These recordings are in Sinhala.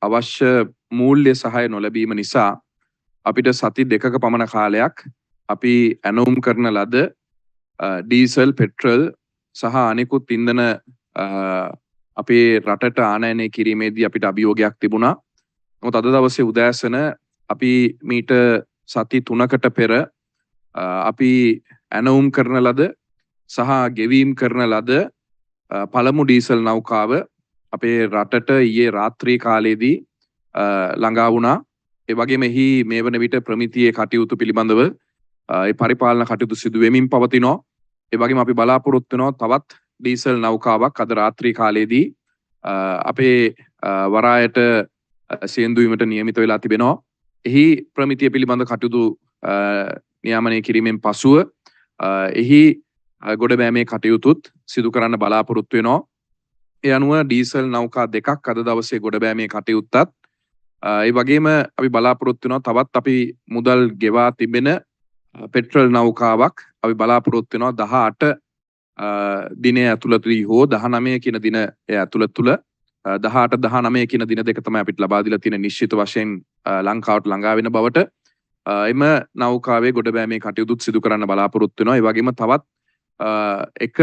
අවශ්‍ය මූල්‍ය සහාය නොලැබීම නිසා අපිට සති දෙකක පමණ කාලයක් අපි ඇනවුම් කරන ලද ඩීසල් පෙට්‍රල් සහ අනෙකුත් ඉන්ධන අපේ රටට ආනයනය කිරීමේදී අපිට අභියෝගයක් තිබුණා. නමුත් අද දවසේ උදෑසන අපි මීට සති 3කට පෙර අපි ඇනවුම් කරන ලද සහ ගෙවීම් කරන ලද පළමු ඩීසල් නෞකාව අපේ රටට ඊයේ රාත්‍රී කාලයේදී ළඟා වුණා. ඒ වගේම එහි මේ වන විට ප්‍රමිතියේ කටයුතු පිළිබඳව ඒ පරිපාලන කටයුතු සිදු වෙමින් පවතිනවා. ඒ වගේම අපි බලාපොරොත්තු වෙනවා තවත් ඩීසල් නෞකාවක් අද රාත්‍රී කාලයේදී අපේ වරායට සේන්දු වීමට නියමිත වෙලා තිබෙනවා. එහි ප්‍රමිතිය පිළිබඳ කටයුතු නියාමනය කිරීමෙන් පසුව එහි ගොඩබෑමේ කටයුතුත් සිදු කරන්න බලාපොරොත්තු වෙනවා. ඒ අනුව ඩීසල් නෞකා දෙකක් අද දවසේ ගොඩබෑමේ කටයුත්තත් ඒ වගේම අපි බලාපොරොත්තු වෙනවා තවත් අපි මුදල් ගෙවා තිබෙන පෙට්‍රල් නෞකාවක් අපි බලාපොරොත්තු වෙනවා 18 දිනය ඇතුළතදී හෝ 19 කියන දින ඇතුළත තුල 18 19 කියන දින දෙක තමයි අපිට ලබා දීලා තියෙන නිශ්චිත වශයෙන් ලංකාවට ළඟා වෙන බවට එම නෞකාවේ ගොඩබෑමේ කටයුතුත් සිදු කරන්න බලාපොරොත්තු වෙනවා. ඒ වගේම තවත් එක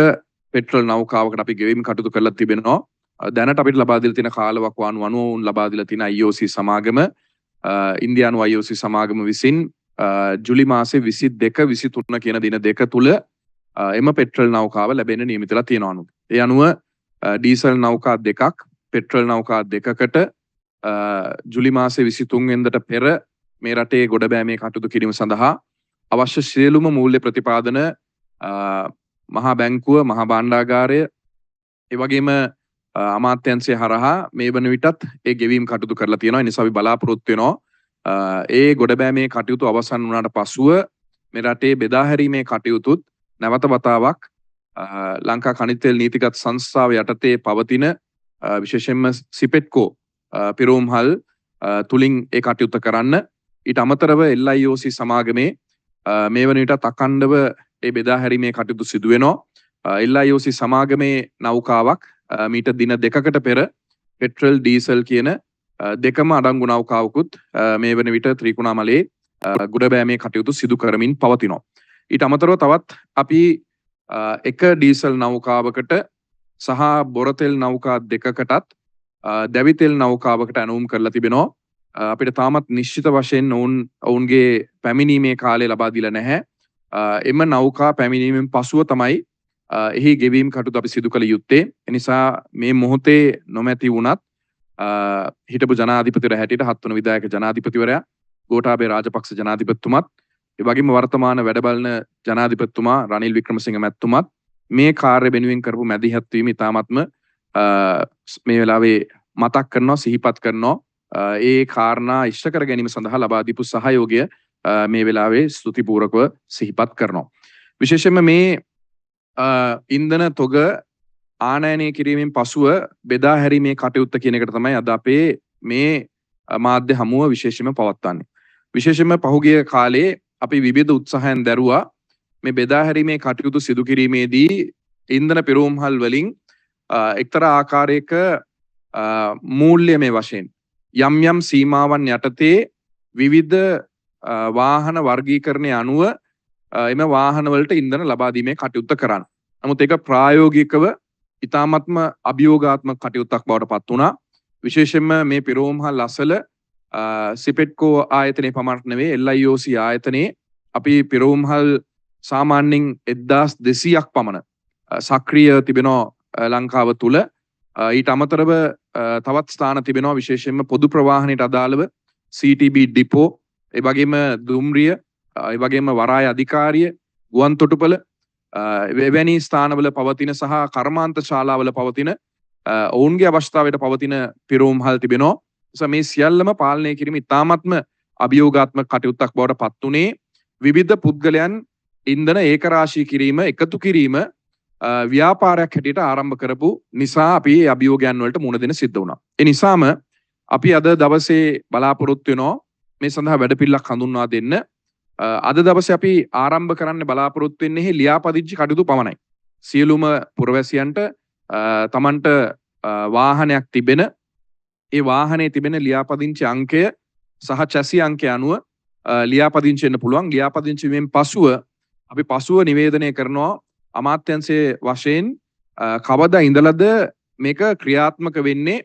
පෙට්‍රල් නෞකාවකට අපි ගෙවීම කටයුතු කරලා තිබෙනවා. දැනට අපිට ලබා දීලා තියෙන කාලවකවානු අනුව ලබා දීලා තියෙන IOC සමාගම ඉන්දියානු IOC සමාගම විසින් ජුලි මාසේ 22 23 කියන දින දෙක තුල එම පෙට්‍රල් නෞකාව ලැබෙන්න නියමිතලා තියෙනවා. ඒ අනුව ඩීසල් නෞකා දෙකක් පෙට්‍රල් නෞකා දෙකකට ජුලි මාසේ 23 වෙනිදාට පෙර මේ රටේ ගොඩබෑමේ කටයුතු කිරීම සඳහා අවශ්‍ය සියලුම මූල්‍ය ප්‍රතිපාදන මහා බැංකුව මහා භාණ්ඩාගාරය ඒ වගේම අමාත්‍යංශය හරහා මේ වන විටත් ඒ ගෙවීම් කටයුතු කරලා තියෙනවා. ඒ නිසා අපි බලාපොරොත්තු වෙනවා ඒ ගොඩබෑමේ කටයුතු අවසන් වුණාට පසුව මේ රටේ බෙදා හැරීමේ කටයුතුත් නැවත වතාවක් ලංකා khනිජ තෙල් නීතිගත සංස්ථාව යටතේ පවතින විශේෂයෙන්ම සිපෙට්කෝ පිරෝම්හල් තුලින් ඒ කටයුත්ත කරන්න ඊට අමතරව LIOC සමාගමේ මේ වන විටත් අඛණ්ඩව ඒ බෙදා හැරීමේ කටයුතු සිදු වෙනවා. LIOC සමාගමේ නෞකාවක් මීට දින දෙකකට පෙර පෙට්‍රල් ඩීසල් කියන දෙකම අඩංගු නෞකාවකුත් මේ වන විට ත්‍රිකුණාමලේ ගොඩබෑමේ කටයුතු සිදු කරමින් පවතිනවා. ඊට අමතරව තවත් අපි එක ඩීසල් නෞකාවකට සහ බොරතෙල් නෞකා දෙකකටත් දැවිතෙල් නෞකාවකට ඇනවුම් කරලා තිබෙනවා. අපිට තාමත් නිශ්චිත වශයෙන් ඔවුන්ගේ පැමිණීමේ කාලය ලබා දීලා නැහැ. එම නෞකා පැමිණීමෙන් පසුව තමයි එහි ගෙවීම් කටයුතු අපි සිදු කළ යුත්තේ. එනිසා මේ මොහොතේ නොමැති වුණත් හිටපු ජනාධිපතිවරයා හැටියට 7 වන විධායක ජනාධිපතිවරයා ගෝඨාභය රාජපක්ෂ ජනාධිපතිතුමත් ඒ වගේම වර්තමාන වැඩබලන ජනාධිපතිතුමා රනිල් වික්‍රමසිංහ මැතිතුමත් මේ කාර්ය වෙනුවෙන් කරපු මැදිහත් වීම ඉතාමත්ම මේ වෙලාවේ මතක් කරනවා සිහිපත් කරනවා. ඒ කාරණා ඉෂ්ට කර ගැනීම සඳහා ලබා දීපු සහයෝගය මේ වෙලාවේ ස්තුතිපූර්වකව සිහිපත් කරනවා. විශේෂයෙන්ම මේ ඉන්ධන තොග ආනයනය කිරීමෙන් පසුව බෙදා හැරීමේ කටයුත්ත කියන එකට තමයි අද අපේ මේ මාධ්‍ය හමුව විශේෂයෙන්ම පවත්වන්නේ. විශේෂයෙන්ම පහුගිය කාලේ අපි විවිධ උත්සාහයන් දැරුවා මේ බෙදා හැරීමේ කටයුතු සිදු කිරීමේදී ඉන්ධන පිරෝම්හල් වලින් එක්තරා ආකාරයක මූල්‍යමය වශයෙන් යම් යම් සීමාවන් යටතේ විවිධ වාහන වර්ගීකරණය අනුව එම වාහන වලට ඉන්ධන ලබා දීමේ කටයුත්ත කරන්න. නමුත් ඒක ප්‍රායෝගිකව ඉතාමත්ම අභියෝගාත්මක කටයුත්තක් බවට පත් වුණා. විශේෂයෙන්ම මේ පිරෝම්හල් අසල සිපෙට්කෝ ආයතනයේ පමණක් නෙවෙයි LIOC ආයතනයේ අපි පිරෝම්හල් සාමාන්‍යයෙන් 1200ක් පමණ සක්‍රිය තිබෙනවා ලංකාව තුල. ඊට අමතරව තවත් ස්ථාන තිබෙනවා විශේෂයෙන්ම පොදු ප්‍රවාහනයට අදාළව CTB ඩිපෝ ඒ වගේම දුම්රිය ඒ වගේම වරාය අධිකාරිය ගුවන් තොටුපළ එවැනි ස්ථානවල පවතින සහ කර්මාන්ත ශාලාවල පවතින ඔවුන්ගේ අවශ්‍යතාවයට පවතින පිරෝම්හල් තිබෙනවා. මේ සියල්ලම පාලනය කිරීම ඉතාමත්ම අභියෝගාත්මක කටයුත්තක් බවට පත් වුණේ විවිධ පුද්ගලයන් ඉන්ධන ඒකරාශී කිරීම එකතු කිරීම ව්‍යාපාරයක් හැටියට ආරම්භ කරපු නිසා අපි මේ අභියෝගයන් වලට මුහුණ දෙන්න සිද්ධ වුණා. ඒ නිසාම අපි අද දවසේ බලාපොරොත්තු වෙනවා මේ සඳහා වැඩපිළිවෙලක් හඳුන්වා දෙන්න. අද දවසේ අපි ආරම්භ කරන්න බලාපොරොත්තු වෙන්නේ ලියාපදිංචි කටයුතු පමණයි. සියලුම පුරවැසියන්ට තමන්ට වාහනයක් තිබෙන ඒ වාහනේ තිබෙන ලියාපදිංචි අංකය සහ චැසි අංකය අනුව ලියාපදිංචි වෙන්න පුළුවන්. ලියාපදිංචි වීමෙන් පසුව අපි පසුව නිවේදනය කරනවා අමාත්‍යංශයේ වශයෙන් කවදා ඉඳලාද මේක ක්‍රියාත්මක වෙන්නේ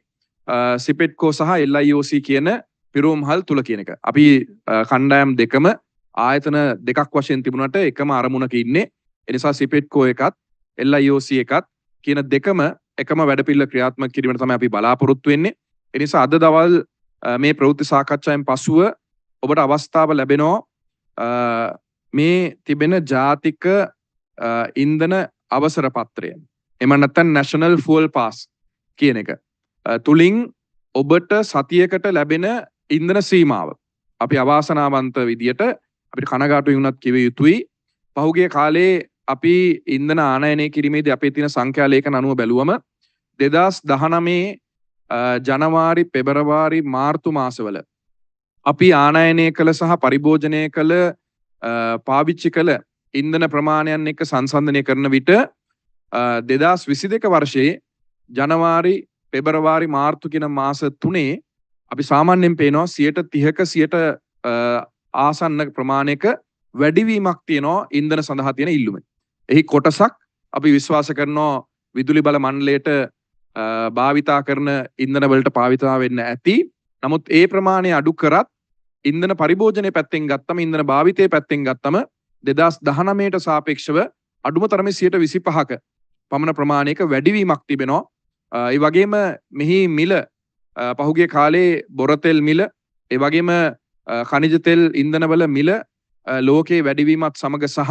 සිපෙට්කෝ සහ LIOC කියන පිරෝම්හල් තුල කියන එක. අපි කණ්ඩායම් දෙකම ආයතන දෙකක් වශයෙන් තිබුණාට එකම අරමුණක ඉන්නේ. ඒ නිසා සිපෙට්කෝ එකත් LIOC එකත් කියන දෙකම එකම වැඩපිළිවෙල ක්‍රියාත්මක කිරීමට තමයි අපි බලාපොරොත්තු වෙන්නේ. ඒ නිසා අද දවල් මේ ප්‍රවෘත්ති සාකච්ඡාවෙන් පසුව ඔබට අවස්ථාව ලැබෙනවා මේ තිබෙන ජාතික ඉන්ධන අවසර පත්‍රය. එම නැත්නම් National Fuel Pass කියන එක. තුලින් ඔබට සතියකට ලැබෙන ඉන්ධන සීමාව. අපි අවාසනාවන්ත විදියට අපිට කනගාටු වුණත් කිව යුතුයි. පහුගිය කාලේ අපි ඉන්ධන ආනයනය කිරීමේදී අපේ තියෙන සංඛ්‍යා ලේඛන අනුව බැලුවම 2019 ජනවාරි පෙබරවාරි මාර්තු මාසවල අපි ආනයනය කළ සහ පරිභෝජනය කළ පාවිච්චි කළ ඉන්ධන ප්‍රමාණයන් එක්ක සංසන්දනය කරන විට 2022 වර්ෂයේ ජනවාරි පෙබරවාරි මාර්තු කියන මාස තුනේ අපි සාමාන්‍යයෙන් පේනවා 30% ආසන්න ප්‍රමාණයක වැඩිවීමක් තියෙනවා ඉන්ධන සඳහා තියෙන ඉල්ලුම. එහි කොටසක් අපි විශ්වාස කරනවා විදුලි බල මණ්ඩලයට භාවිතා කරන ඉන්ධන වලට භාවිතා වෙන්න ඇති. නමුත් ඒ ප්‍රමාණය අඩු කරත් ඉන්ධන පරිභෝජනයේ පැත්තෙන් ගත්තම ඉන්ධන භාවිතයේ පැත්තෙන් ගත්තම 2019ට සාපේක්ෂව අඩුම තරමේ 25%ක පමණ ප්‍රමාණයක වැඩිවීමක් තිබෙනවා. ඒ වගේම මෙහි මිල පහුගිය කාලේ බොරතෙල් මිල ඒ වගේම ඛනිජ තෙල් ඉන්ධනවල මිල ලෝකයේ වැඩිවීමත් සමග සහ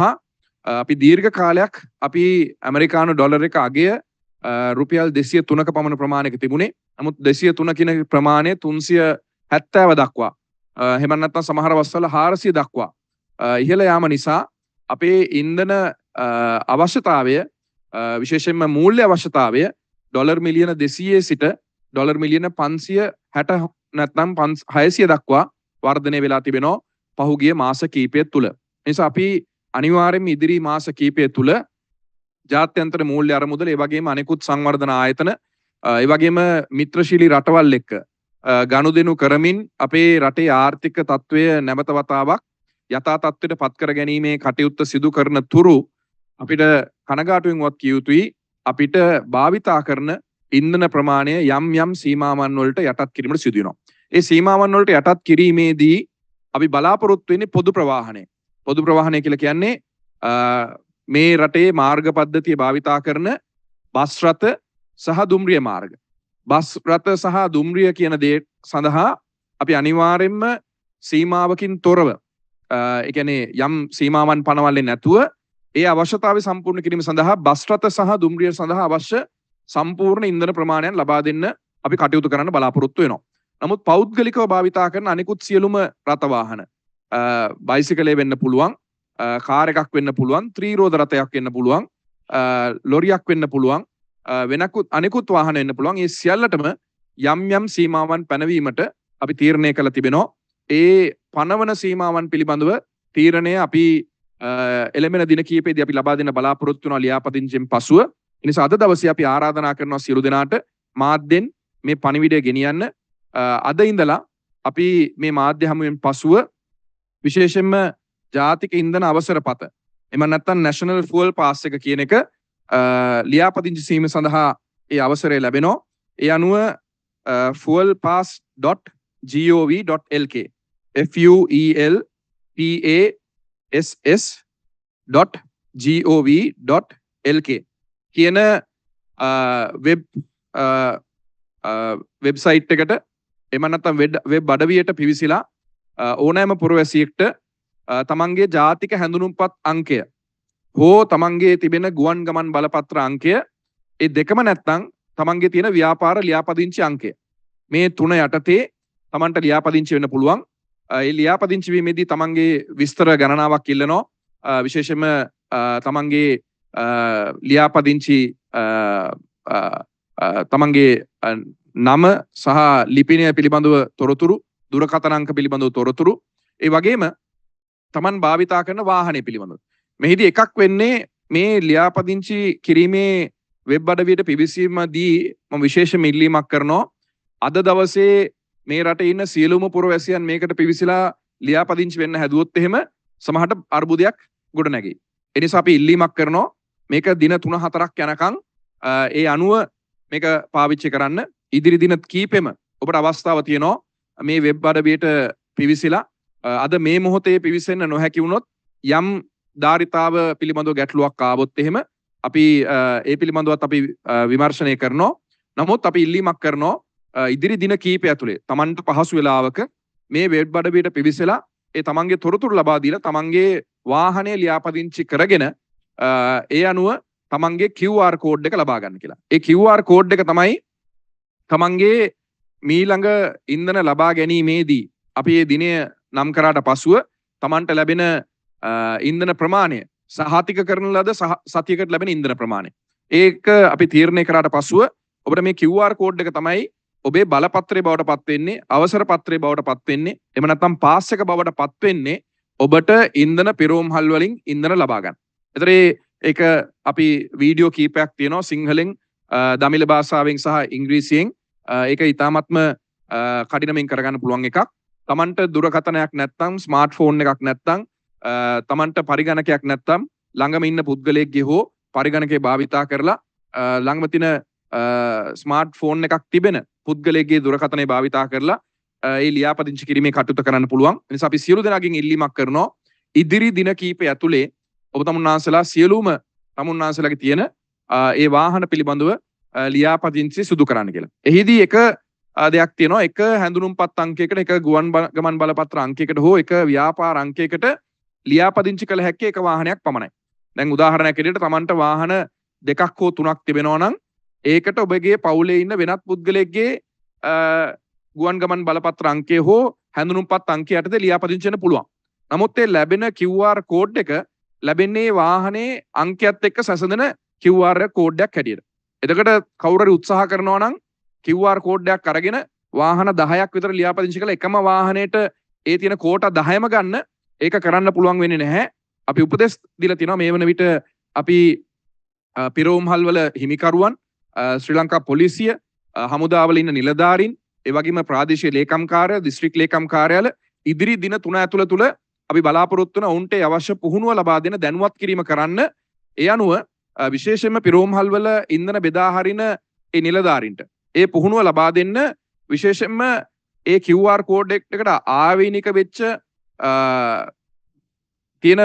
අපි දීර්ඝ කාලයක් අපි ඇමරිකානු ඩොලර් එක අගය රුපියල් 203ක පමණ ප්‍රමාණයක තිබුණේ. නමුත් 203 කියන ප්‍රමාණය 370 දක්වා එහෙම නැත්නම් සමහර අවස්ථාවල 400 දක්වා ඉහළ යාම නිසා අපේ ඉන්ධන අවශ්‍යතාවය විශේෂයෙන්ම මූල්‍ය අවශ්‍යතාවය ඩොලර් මිලියන 200 සිට ඩොලර් මිලියන 560 නැත්නම් 600 දක්වා වර්ධනය වෙලා තිබෙනවා පහුගිය මාස කිහිපය තුල. නිසා අපි අනිවාර්යයෙන්ම ඉදිරි මාස කිහිපය තුල ජාත්‍යන්තර මූල්‍ය අරමුදල ඒ වගේම අනෙකුත් සංවර්ධන ආයතන ඒ වගේම මිත්‍රශීලී රටවල් එක්ක ගනුදෙනු කරමින් අපේ රටේ ආර්ථික තත්ත්වය නැවත වතාවක් යථා තත්ත්වයට පත් කර ගැනීමේ කටයුත්ත සිදු කරන තුරු අපිට කනගාටුවෙන්වත් කිය යුතුයි අපිට භාවිතා කරන ඉන්ධන ප්‍රමාණය යම් යම් සීමාවන් වලට යටත් කිරීමට සිදු වෙනවා. ඒ සීමාවන් වලට යටත් කිරීමේදී අපි බලාපොරොත්තු වෙන්නේ පොදු ප්‍රවාහනය. පොදු ප්‍රවාහනය කියලා කියන්නේ මේ රටේ මාර්ග පද්ධතිය භාවිතා කරන බස් රථ සහ දුම්රිය මාර්ග. බස් රථ සහ දුම්රිය කියන දේ සඳහා අපි අනිවාර්යයෙන්ම සීමාවකින් තොරව ඒ කියන්නේ යම් සීමාවන් පනවන්නේ නැතුව ඒ අවශ්‍යතාවය සම්පූර්ණ කිරීම සඳහා බස් රථ සහ දුම්රිය සඳහා අවශ්‍ය සම්පූර්ණ ඉන්ධන ප්‍රමාණයන් ලබා දෙන්න අපි කටයුතු කරන්න බලාපොරොත්තු වෙනවා. නමුත් පෞද්ගලිකව භාවිතා කරන අනිකුත් සියලුම රථ වාහන බයිසිකලේ වෙන්න පුළුවන්, කාර් එකක් වෙන්න පුළුවන්, ත්‍රිරෝද රථයක් වෙන්න පුළුවන්, ලොරියක් වෙන්න පුළුවන්, වෙනකුත් අනිකුත් වාහන වෙන්න පුළුවන්. මේ සියල්ලටම යම් යම් සීමාවන් පැනවීමට අපි තීරණය කළ තිබෙනවා. ඒ පනවන සීමාවන් පිළිබඳව තීරණය අපි එළමෙන දින කීපෙදී අපි ලබා දෙන්න බලාපොරොත්තු වෙනවා ලියාපදිංචියෙන් පසුව. ඒ නිසා අද දවසේ අපි ආරාධනා කරනවා සියලු දෙනාට මාධ්‍යෙන් මේ පණිවිඩය ගෙනියන්න. අද ඉඳලා අපි මේ මාධ්‍ය හමුවෙන් පසුව විශේෂයෙන්ම ජාතික ඉන්ධන අවසර පත එම නැත්නම් National Fuel Pass එක කියන එක ලියාපදිංචි සීම සඳහා ඒ අවසරය ලැබෙනවා. ඒ අනුව fuelpass.gov.lk fuelpass.gov.lk කියන වෙබ්සයිට් එකට එම නැත්නම් වෙබ් අඩවියට පිවිසිලා ඕනෑම පුරවැසියෙක්ට තමන්ගේ ජාතික හැඳුනුම්පත් අංකය හෝ තමන්ගේ තිබෙන ගුවන් ගමන් බලපත්‍ර අංකය ඒ දෙකම නැත්නම් තමන්ගේ තියෙන ව්‍යාපාර ලියාපදිංචි අංකය මේ තුන යටතේ තමන්ට ලියාපදිංචි වෙන්න පුළුවන්. ඒ ලියාපදිංචි වීමේදී තමන්ගේ විස්තර ගණනාවක් ඉල්ලනවා. විශේෂයෙන්ම තමන්ගේ ලියාපදිංචි තමන්ගේ නම සහ ලිපිනය පිළිබඳව තොරතුරු, දුරකථන අංක පිළිබඳව තොරතුරු, ඒ වගේම තමන් භාවිතා කරන වාහනය පිළිබඳව. මෙහිදී එකක් වෙන්නේ මේ ලියාපදිංචි කිරීමේ වෙබ් අඩවියට පිවිසීමදී මම විශේෂ ඉල්ලීමක් කරනවා. අද දවසේ මේ රටේ ඉන්න සියලුම පුරවැසියන් මේකට පිවිසලා ලියාපදිංචි වෙන්න හැදුවොත් එහෙම සමහරට අර්බුදයක් ගොඩ නැගෙයි. ඒ නිසා අපි ඉල්ලීමක් කරනවා මේක දින 3-4ක් යනකම් ඒ අනුව මේක පාවිච්චි කරන්න. ඉදිරි දින කීපෙම ඔබට අවස්ථාව තියෙනවා මේ වෙබ් අඩවියට පිවිසලා අද මේ මොහොතේ පිවිසෙන්න නොහැකි වුණොත් යම් ධාරිතාව පිළිබඳව ගැටලුවක් ආවොත් එහෙම අපි ඒ පිළිබඳවත් අපි විමර්ශනය කරනවා. නමුත් අපි ඉල්ලීමක් කරනවා ඉදිරි දින කීපය ඇතුලේ Tamanට පහසු වෙලාවක මේ වෙබ් අඩවියට පිවිසලා ඒ තමන්ගේ තොරතුරු ලබා දීලා තමන්ගේ වාහනේ ලියාපදිංචි කරගෙන ඒ අනුව තමන්ගේ QR කෝඩ් එක ලබා ගන්න කියලා. ඒ QR කෝඩ් එක තමයි තමන්ගේ මීළඟ ඉන්ධන ලබා ගැනීමේදී අපි මේ දිනය නම් කරාට පසුව තමන්ට ලැබෙන ඉන්ධන ප්‍රමාණය සහතික කරන ලද සතියකට ලැබෙන ඉන්ධන ප්‍රමාණය. ඒක අපි තීරණය කරාට පසුව ඔබට මේ QR කෝඩ් එක තමයි ඔබේ බලපත්‍රයේ බවට පත් වෙන්නේ, අවසර පත්‍රයේ බවට පත් වෙන්නේ, එහෙම නැත්නම් පාස් එක බවට පත් වෙන්නේ ඔබට ඉන්ධන පිරෝම්හල් වලින් ඉන්ධන ලබා ගන්න. ඒතර ඒක අපි වීඩියෝ කීපයක් තියෙනවා සිංහලෙන්, දමිළ භාෂාවෙන් සහ ඉංග්‍රීසියෙන්. ඒක ඉතාමත්ම කඩිනමින් කරගන්න පුළුවන් එකක්. Tamanට දුරකථනයක් නැත්නම් ස්මාර්ට්ෆෝන් එකක් නැත්නම් Tamanට පරිගණකයක් නැත්නම් ළඟම ඉන්න පුද්ගලයෙක්ගේ හෝ පරිගණකේ භාවිතා කරලා ළඟම තියෙන ස්මාර්ට්ෆෝන් එකක් තිබෙන පුද්ගලයෙක්ගේ දුරකථනය භාවිතා කරලා ඒ ලියාපදිංචි කිරීමේ කටයුතු කරන්න පුළුවන්. ඒ නිසා අපි සියලු දෙනාගෙන් ඉල්ලීමක් කරනවා ඉදිරි දින කීපය ඇතුලේ ඔබ තමුන්නාන්සලා සියලුම තමුන්නාන්සලාගේ තියෙන ඒ වාහන පිළිබඳව ලියාපදිංචි සිදු කරන්න කියලා. එහිදී එක දෙයක් තියෙනවා. එක හැඳුනුම්පත් අංකයකට, එක ගුවන් ගමන් බලපත්‍ර අංකයකට හෝ එක ව්‍යාපාර අංකයකට ලියාපදිංචි කළ හැක්කේ එක වාහනයක් පමණයි. දැන් උදාහරණයක් විදිහට Tamanට වාහන දෙකක් හෝ තුනක් තිබෙනවා නම් ඒකට ඔබගේ පවුලේ ඉන්න වෙනත් පුද්ගලයෙක්ගේ ගුවන් ගමන් බලපත්‍ර අංකය හෝ හැඳුනුම්පත් අංකය යටතේ ලියාපදිංචි වෙන්න පුළුවන්. නමුත් ඒ ලැබෙන QR කෝඩ් එක ලැබෙන්නේ වාහනේ අංකයත් එක්ක සැසඳෙන QR කෝඩ් එකක් හැටියට. එතකොට කවුරු හරි උත්සාහ කරනවා නම් QR කෝඩ් එකක් අරගෙන වාහන 10ක් විතර ලියාපදිංචි කරලා එකම වාහනේට ඒ තියෙන කෝටා 10ම ගන්න ඒක කරන්න පුළුවන් වෙන්නේ නැහැ. අපි උපදෙස් දීලා තියෙනවා මේ වන විට අපි පිරෝම්හල් වල හිමිකරුවන්, ශ්‍රී ලංකා පොලිසිය, හමුදාවල ඉන්න නිලධාරීන්, ඒ වගේම ප්‍රාදේශීය ලේකම් කාර්ය, දිස්ත්‍රික් ලේකම් කාර්යාල ඉදිරි දින 3 ඇතුළත තුල අපි බලාපොරොත්තු වෙන ඔවුන්ට අවශ්‍ය පුහුණුව ලබා දෙන දැනුවත් කිරීම කරන්න. ඒ අනුව විශේෂයෙන්ම පිරෝම්හල් වල ඉන්ධන බෙදා හරින ඒ නිලධාරීන්ට ඒ පුහුණුව ලබා දෙන්න විශේෂයෙන්ම ඒ QR කෝඩ් එකට ආවේනික වෙච්ච තියෙන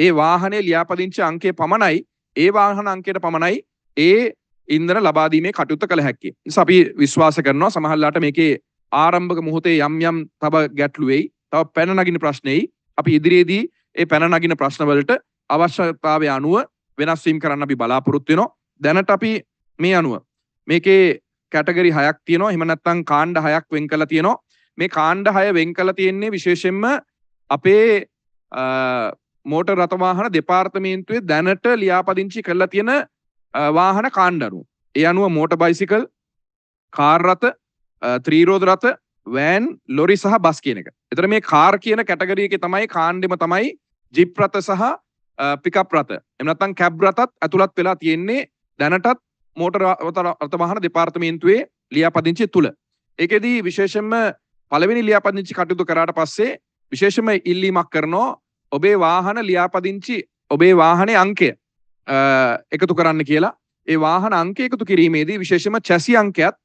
ඒ වාහනේ ලියාපදිංචි අංකය පමණයි, ඒ වාහන අංකයට පමණයි ඒ ඉන්ධන ලබා දීමේ කටයුත්ත කළ හැකියි. නිසා අපි විශ්වාස කරනවා සමහරලාට මේකේ ආරම්භක මොහොතේ යම් තව ගැටලු වෙයි, තව පැන නගින ප්‍රශ්න එයි. අපි ඉදිරියේදී ඒ පැන නගින ප්‍රශ්න වලට අවශ්‍යතාවය අනුව වෙනස් වීම කරන්න අපි බලාපොරොත්තු වෙනවා. දැනට අපි මේ අනුව මේකේ කැටගරි 6ක් තියෙනවා. එහෙම නැත්නම් කාණ්ඩ 6ක් වෙන් කරලා තියෙනවා. මේ කාණ්ඩ 6 වෙන් කරලා තියෙන්නේ විශේෂයෙන්ම අපේ මෝටර් රථ වාහන දෙපාර්තමේන්තුවේ දැනට ලියාපදිංචි කරලා තියෙන වාහන කාණ්ඩ අනුව. ඒ අනුව මෝටර් බයිසිකල්, කාර් රථ, ත්‍රිරෝද රථ, වෑන්, ලොරි සහ බස් කියන එක. එතන මේ කාර් කියන කැටගරි එකේ තමයි කාණ්ඩෙම තමයි ජිප් රථ සහ පිකප් රථ. එහෙම නැත්නම් කැබ් රථත් ඇතුළත් වෙලා තියෙන්නේ දැනටත් මෝටර් රථ වාහන දෙපාර්තමේන්තුවේ ලියාපදිංචිය තුල. ඒකෙදී විශේෂයෙන්ම පළවෙනි ලියාපදිංචි කටයුතු කරාට පස්සේ විශේෂයෙන්ම ඉල්ලීමක් කරනවා ඔබේ වාහන ලියාපදිංචි, ඔබේ වාහනේ අංකය එකතු කරන්න කියලා. ඒ වාහන අංකය එකතු කිරීමේදී විශේෂයෙන්ම චැසි අංකයත්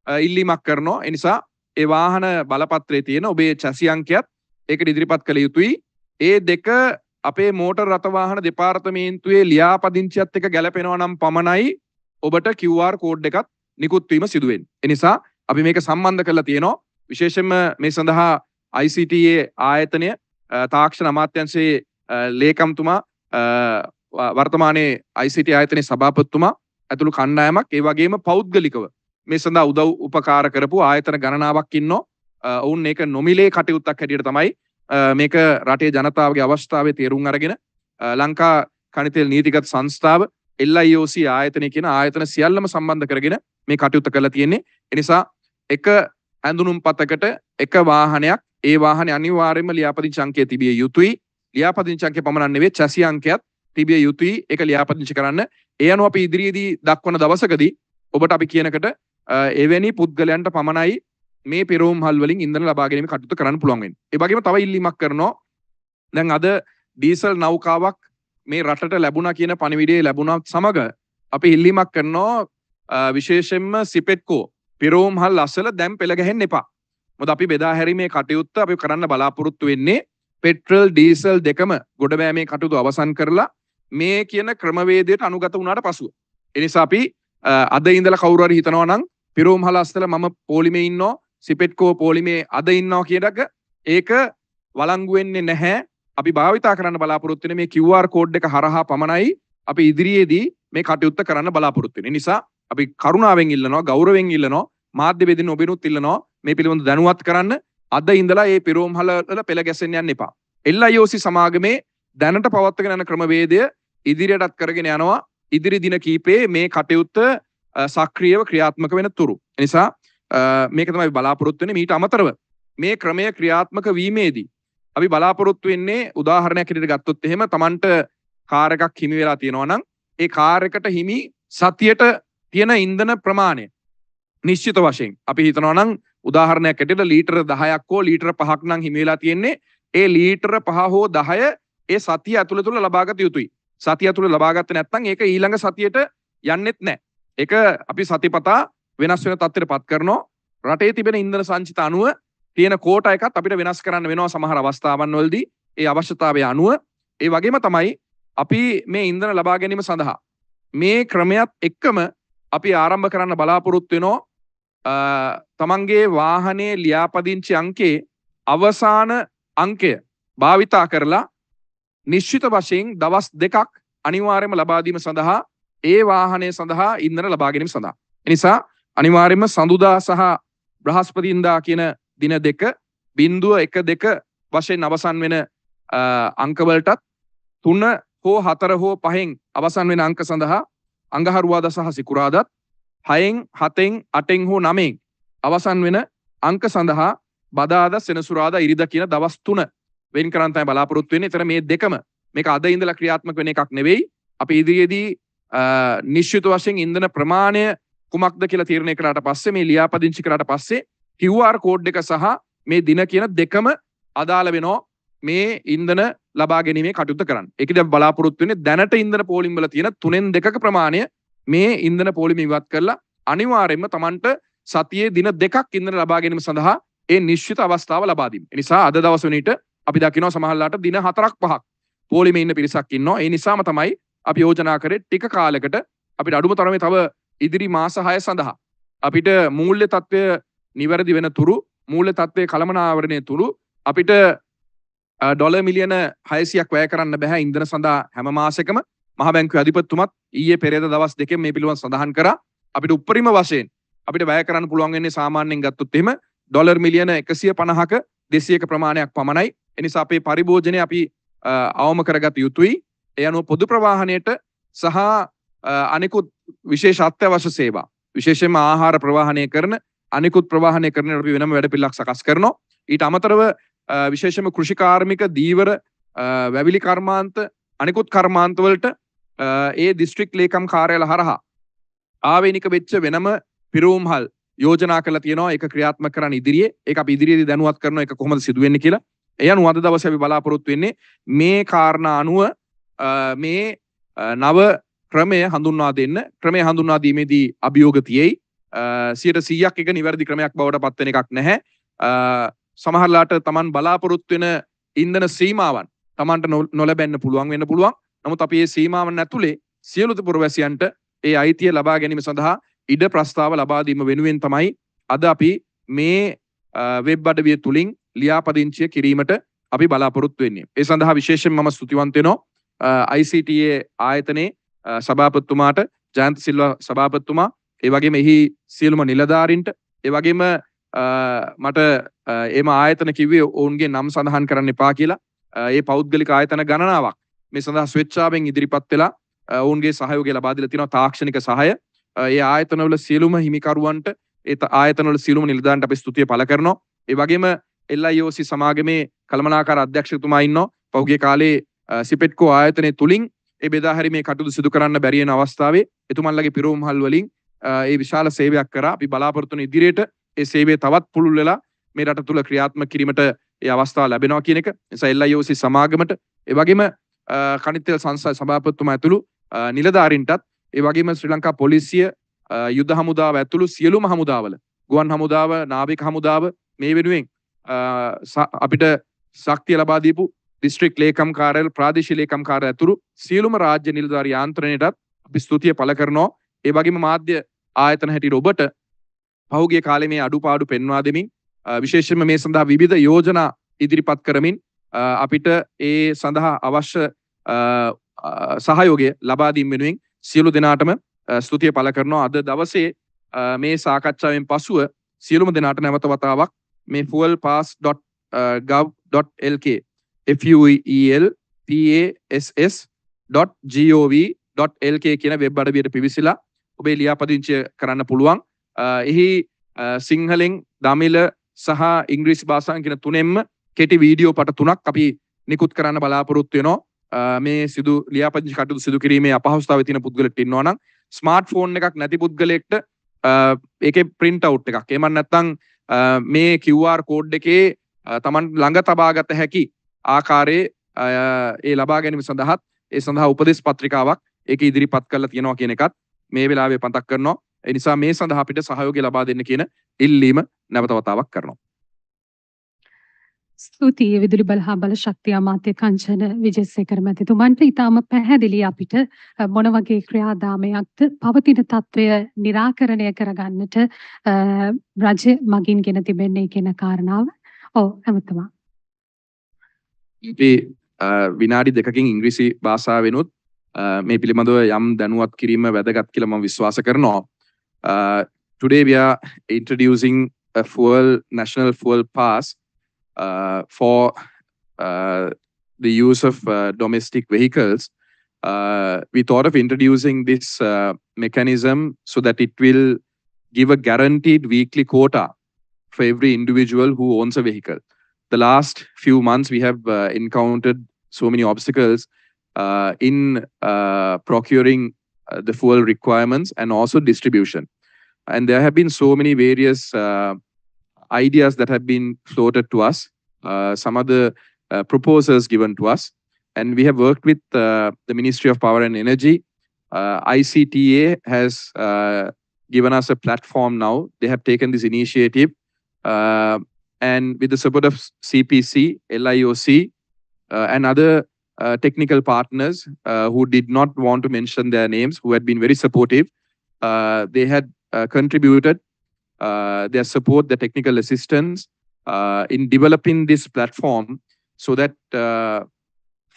ඉල්ලීමක් කරනවා. ඒ නිසා ඒ වාහන බලපත්‍රයේ තියෙන ඔබේ චැසි අංකයත් ඒකට ඉදිරිපත් කළ යුතුයි. ඒ දෙක අපේ මෝටර් රථ වාහන දෙපාර්තමේන්තුවේ ලියාපදිංචියත් එක්ක ගැලපෙනවා නම් පමණයි ඔබට QR කෝඩ් එකක් නිකුත් වීම සිදු වෙන්නේ. ඒ නිසා අපි මේක සම්බන්ධ කරලා තියෙනවා. විශේෂයෙන්ම මේ සඳහා ICTA ආයතනය, තාක්ෂණ අමාත්‍යාංශයේ ලේකම්තුමා, වර්තමානයේ ICTA ආයතනයේ සභාපතිතුමා ඇතුළු කණ්ඩායමක්, ඒ වගේම පෞද්ගලිකව මේ සඳහා උදව් උපකාර කරපු ආයතන ගණනාවක් ඉන්නවා. ඔවුන් මේක නොමිලේ කටයුත්තක් හැටියට තමයි මේක රටේ ජනතාවගේ අවශ්‍යතාවය තේරුම් අරගෙන ලංකා කනිතෙල් නීතිගත සංස්ථාව, LIOC ආයතනය කියන ආයතන සියල්ලම සම්බන්ධ කරගෙන මේ කටයුත්ත කරලා තියෙන්නේ. ඒ නිසා එක ඇඳුනුම්පතකට එක වාහනයක්, ඒ වාහනේ අනිවාර්යයෙන්ම ලියාපදිංචි අංකය තිබිය යුතුයි. ලියාපදිංචි අංකය පමණක් නෙවෙයි, චැසි අංකයත් තිබිය යුතුයි. ඒක ලියාපදිංචි කරන්න. ඒ අනුව අපි ඉදිරියේදී දක්වන දවසකදී ඔබට අපි කියනකට එවැනි පුද්ගලයන්ට පමණයි මේ පිරවුම්හල් වලින් ඉන්ධන ලබා ගැනීම කටයුතු කරන්න පුළුවන් වෙන්නේ. ඒ වගේම තව ඉල්ලීමක් කරනවා. දැන් අද ඩීසල් නෞකාවක් මේ රටට ලැබුණා කියන පණිවිඩය ලැබුණත් සමග අපි ඉල්ලීමක් කරනවා විශේෂයෙන්ම සිපෙට්කෝ පිරවුම්හල් අසල දැන් පෙළ ගැහෙන්න එපා. මොකද අපි බෙදා හැරීමේ කටයුත්ත අපි කරන්න බලාපොරොත්තු වෙන්නේ පෙට්‍රල් ඩීසල් දෙකම ගොඩබෑමේ කටයුතු අවසන් කරලා මේ කියන ක්‍රමවේදයට අනුගත වුණාට පසුව. ඒ නිසා අපි අද ඉඳලා කවුරු හරි හිතනවා නම් පිරවුම්හල අසල මම පොලිමේ ඉන්නවා සිපෙට්කෝ පොලිමේ අද ඉන්නවා කියනක ඒක වළංගු වෙන්නේ නැහැ. අපි භාවිතා කරන්න බලාපොරොත්තු වෙන මේ QR කෝඩ් එක හරහා පමණයි අපි ඉදිරියේදී මේ කටයුත්ත කරන්න බලාපොරොත්තු වෙන්නේ. නිසා අපි කරුණාවෙන් ඉල්ලනවා, ගෞරවයෙන් ඉල්ලනවා, මාධ්‍ය වේදින ඔබිනුත් ඉල්ලනවා මේ පිළිබඳව දැනුවත් කරන්න. අද ඉඳලා මේ පිරවුම්හල වල පෙළ ගැසෙන්න යන්න එපා. LIOC සමාගමේ දැනට පවත්වාගෙන යන ක්‍රමවේදය ඉදිරියටත් කරගෙන යනවා. ඉදිරි දින කීපේ මේ කටයුත්ත සක්‍රියව ක්‍රියාත්මක වෙන තුරු. ඒ නිසා මේක තමයි බලාපොරොත්තු වෙන්නේ. මීට අමතරව මේ ක්‍රමය ක්‍රියාත්මක වීමේදී අපි බලාපොරොත්තු වෙන්නේ උදාහරණයක් විදිහට ගත්තොත් එහෙම Tamanට කාර් එකක් හිමි වෙලා තියෙනවා නම් ඒ කාර් එකට හිමි සතියට තියෙන ඉන්ධන ප්‍රමාණය නිශ්චිත වශයෙන් අපි හිතනවා නම් උදාහරණයක් ඇටියට ලීටර 10ක් හෝ ලීටර 5ක් නම් හිමි වෙලා තියෙන්නේ ඒ ලීටර 5 හෝ 10 ඒ සතිය ඇතුළත ලබාගත යුතුයි. සතිය ඇතුළත ලබාගත්තේ නැත්නම් ඒක ඊළඟ සතියට යන්නෙත් නැහැ. ඒක අපි සතිපතා වෙනස් වෙන තත්ත්වයට පත් කරනවා. රටේ තිබෙන ඉන්ධන සංචිත අනුව තියෙන කෝටා එකත් අපිට වෙනස් කරන්න වෙනවා සමහර අවස්ථාවන් වලදී. ඒ අවශ්‍යතාවය අනුව ඒ වගේම තමයි අපි මේ ඉන්ධන ලබා ගැනීම සඳහා මේ ක්‍රමයක් එක්කම අපි ආරම්භ කරන්න බලාපොරොත්තු වෙනවා තමන්ගේ වාහනේ ලියාපදිංචි අංකයේ අවසාන අංකය භාවිතා කරලා නිශ්චිත වශයෙන් දවස් 2ක් අනිවාර්යයෙන්ම ලබා දීම සඳහා ඒ වාහනය සඳහා ඉන්ධන ලබා ගැනීම සඳහා. ඒ නිසා අනිවාර්යයෙන්ම සඳුදා සහ බ්‍රහස්පතින්දා කියන දින 2.12 වශයෙන් අවසන් වෙන අංකවලටත් 3 හෝ 4 හෝ 5න් අවසන් වෙන අංක සඳහා අඟහරුවාදා සහ සිකුරාදාත් 6න් 7න් 8න් හෝ 9න් අවසන් වෙන අංක සඳහා බදාදා සෙනසුරාදා ඉරිදා කියන දවස් 3 වෙන් කරන් තමයි බලාපොරොත්තු වෙන්නේ. ඒතර මේ දෙකම මේක අද ඉඳලා ක්‍රියාත්මක වෙන එකක් නෙවෙයි. අපි ඉදිරියේදී නිශ්චිත වශයෙන් ඉන්ධන ප්‍රමාණය කුමක්ද කියලා තීරණය කළාට පස්සේ මේ ලියාපදිංචි කළාට පස්සේ QR කෝඩ් එක සහ මේ දින කියන දෙකම අදාළ වෙනවා මේ ඉන්ධන ලබා ගැනීමේ කටයුතු කරන්න. ඒකදී අපි බලාපොරොත්තු වෙන්නේ දැනට ඉන්ධන පෝලිම් වල තියෙන 3න් 2ක ප්‍රමාණය මේ ඉන්ධන පෝලිම ඉවත් කරලා අනිවාර්යයෙන්ම Tamanට සතියේ දින 2ක් ඉන්ධන ලබා ගැනීම සඳහා ඒ නිශ්චිත අවස්ථාව ලබා දීම. ඒ නිසා අද දවස් වෙනිට අපි දකිනවා සමහරලාට දින 4ක් 5ක් පෝලිමේ ඉන්න පිරිසක් ඉන්නවා. ඒ නිසාම තමයි අපි යෝජනා කරේ ටික කාලයකට අපිට අඩුම තරමේ තව ඉදිරි මාස 6 සඳහා අපිට මූල්‍ය තත්ත්වය නිවැරදි වෙන තුරු මූල්‍ය තත්ත්වයේ කළමනාවරණය තුරු අපිට ඩොලර් මිලියන 600ක් වැය කරන්න බෑ ඉන්ධන සඳහා හැම මාසෙකම. මහ බැංකුවේ අධිපතිතුමත් ඊයේ පෙරේද දවස් දෙකෙන් මේ පිළිබඳව සඳහන් කරා. අපිට උපරිම වශයෙන් අපිට වැය කරන්න පුළුවන් වෙන්නේ සාමාන්‍යයෙන් ගත්තොත් එහෙම ඩොලර් මිලියන 150ක 200ක ප්‍රමාණයක් පමණයි. ඒ නිසා අපේ පරිභෝජනය අපි අවම කරගත යුතුයි. ඒ අනුව පොදු ප්‍රවාහනයට සහ අනිකුත් විශේෂ අත්‍යවශ්‍ය සේවා විශේෂයෙන්ම ආහාර ප්‍රවාහනය කරන අනිකුත් ප්‍රවාහනය කරන අපි වෙනම වැඩපිළිවෙලක් සකස් කරනවා. ඊට අමතරව විශේෂයෙන්ම කෘෂිකාර්මික දීවර වැවිලි කර්මාන්ත අනිකුත් කර්මාන්ත වලට ඒ දිස්ත්‍රික් ලේකම් කාර්යාල හරහා ආවේනික වෙච්ච වෙනම පිරවුම්හල් යෝජනා කරලා තියෙනවා. ඒක ක්‍රියාත්මක කරන්න ඉදිරියේ ඒක අපි ඉදිරියේදී දැනුවත් කරනවා ඒක කොහොමද සිදු වෙන්නේ කියලා. ඒ අනුව අද දවසේ අපි බලාපොරොත්තු වෙන්නේ මේ කාරණා අනුව මේ නව ක්‍රමය හඳුන්වා දෙන්න. ක්‍රමය හඳුන්වා දීමේදී අභියෝග තියෙයි. 100%ක් එක නිවැරදි ක්‍රමයක් බවට පත් වෙන එකක් නැහැ. සමහරලාට Taman බලාපොරොත්තු වෙන ඉන්ධන සීමාවන් Tamanට නොලැබෙන්න පුළුවන් වෙන්න පුළුවන්. නමුත් අපි මේ සීමාවන් ඇතුලේ සියලු පුරවැසියන්ට ඒ අයිතිය ලබා ගැනීම සඳහා ඉඩ ප්‍රස්තාව ලබා දීම වෙනුවෙන් තමයි අද අපි මේ වෙබ් අඩවිය තුලින් ලියාපදිංචිය කිරීමට අපි බලාපොරොත්තු වෙන්නේ. ඒ සඳහා විශේෂයෙන් මම ස්තුතිවන්ත වෙනවා ICTA ආයතනයේ සභාපතිතුමාට ජයන්ත සිල්වා සභාපතිතුමා ඒ වගේම එහි සියලුම නිලධාරීන්ට ඒ වගේම මට එම ආයතන කිව්වේ ඔවුන්ගේ නම් සඳහන් කරන්න එපා කියලා. ඒ පෞද්ගලික ආයතන ගණනාවක් මේ සඳහා ස්වේච්ඡාවෙන් ඉදිරිපත් වෙලා ඔවුන්ගේ සහයෝගය ලබා දීලා තියෙනවා තාක්ෂණික සහාය. ඒ ආයතනවල සියලුම හිමිකරුවන්ට ඒ ආයතනවල සියලුම නිලධාරීන්ට අපි ස්තුතිය පළ කරනවා. ඒ වගේම LIOC සමාගමේ කළමනාකාර අධ්‍යක්ෂකතුමා ඉන්නවා. පහුගිය කාලේ සිපෙට්කෝ ආයතනයේ තුලින් ඒ බෙදා හැරීමේ කටයුතු සිදු කරන්න බැරි වෙන අවස්ථාවේ එතුමන්ලගේ පිරවුම්හල් වලින් ඒ විශාල සේවයක් කරා. අපි බලාපොරොත්තු වෙන ඉදිරියට ඒ සේවය තවත් පුළුල් වෙලා මේ රට තුල ක්‍රියාත්මක කිරීමට ඒ අවස්ථාව ලැබෙනවා කියන එක. නිසා LIOC සමාගමට ඒ වගේම කනිත්තෙල් සංස්ථා සභාපතිතුමා ඇතුළු නිලධාරීන්ටත් ඒ වගේම ශ්‍රී ලංකා පොලිසිය යුද හමුදාව ඇතුළු සියලුම හමුදාවල ගුවන් හමුදාව නාවික හමුදාව මේ වෙනුවෙන් අපිට ශක්තිය ලබා දීපු දිස්ත්‍රික් ලේකම් කාර්යාලය ප්‍රාදේශීය ලේකම් කාර්යාලය ඇතුළු සියලුම රාජ්‍ය නිලධාරී යාන්ත්‍රණයටත් අපි ස්තුතිය පළ කරනවා. ඒ වගේම මාධ්‍ය ආයතන හැටියට ඔබට පහුගිය කාලේ මේ අඩුපාඩු පෙන්වා දෙමින් විශේෂයෙන්ම මේ සඳහා විවිධ යෝජනා ඉදිරිපත් කරමින් අපිට ඒ සඳහා අවශ්‍ය සහයෝගය ලබා දීම වෙනුවෙන් සියලු දෙනාටම ස්තුතිය පළ කරනවා. අද දවසේ මේ සාකච්ඡාවෙන් පසුව සියලුම දෙනාට නැවත වතාවක් මේ fuelpass.gov.lk fuelpass.gov.lk කියන වෙබ් අඩවියට පිවිසිලා ඔබේ ලියාපදිංචිය කරන්න පුළුවන්. එහි සිංහලෙන් දමිළ සහ ඉංග්‍රීසි භාෂාවෙන් කියන තුනෙන්ම කෙටි වීඩියෝ පට 3ක් අපි නිකුත් කරන්න බලාපොරොත්තු වෙනවා. මේ සිදු ලියාපදිංචි කටයුතු සිදු කිරීමේ අපහසුතාවය තියෙන පුද්ගලෙක්ට ඉන්නවා නම් ස්මාර්ට්ෆෝන් එකක් නැති පුද්ගලයෙක්ට ඒකේ print out එකක් එහෙම නැත්නම් මේ QR code එකේ Taman ළඟ තබාගත හැකි ආකාරයේ ඒ ලබා ගැනීම සඳහාත් ඒ සඳහා උපදෙස් පත්‍රිකාවක් ඒක ඉදිරිපත් කරලා තියෙනවා කියන එකත් මේ වෙලාවේ මතක් කරනවා. ඒ නිසා මේ සඳහා අපිට සහයෝගය ලබා දෙන්න කියන ඉල්ලීම නැවත වතාවක් කරනවා. ස්තුතියි විදුලි බල හා බල ශක්තිය අමාත්‍ය කංචන විජේසේකර මැතිතුමන්ට. ඊටාම පැහැදිලි අපිට මොන වගේ ක්‍රියාදාමයක්ද පවතින තත්ත්වය निराකරණය කරගන්නට රජය මගින් ගෙන තිබෙන්නේ කියන කාරණාව. ඔව් ඇමතුමා. අපි විනාඩි 2කින් ඉංග්‍රීසි භාෂාවෙනුත් මේ පිළිබඳව යම් දැනුවත් කිරීම වැදගත් කියලා මම විශ්වාස කරනවා. Today we are introducing a national fuel pass for the use of domestic vehicles. We thought of introducing this mechanism so that it will give a guaranteed weekly quota for every individual who owns a vehicle. The last few months we have encountered so many obstacles in procuring the fuel requirements and also distribution. And there have been so many various ideas that have been floated to us, some other proposals given to us. And we have worked with the Ministry of Power and Energy. ICTA has given us a platform now. They have taken this initiative. And with the support of CPC, LIOC, and other technical partners who did not want to mention their names, who had been very supportive, they had contributed their support, their technical assistance in developing this platform so that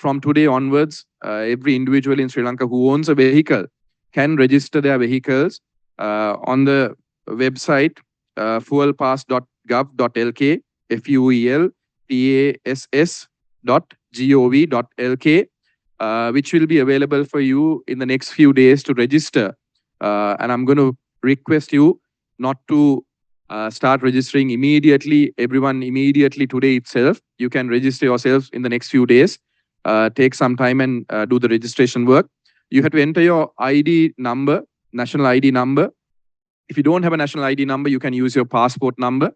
from today onwards, every individual in Sri Lanka who owns a vehicle can register their vehicles on the website fuelpass.gov.lk, fuelpass.gov.lk, which will be available for you in the next few days to register. And I'm going to request you not to start registering immediately, everyone immediately today itself. You can register yourselves in the next few days. Take some time and do the registration work. You have to enter your ID number, national ID number. If you don't have a national ID number, you can use your passport number.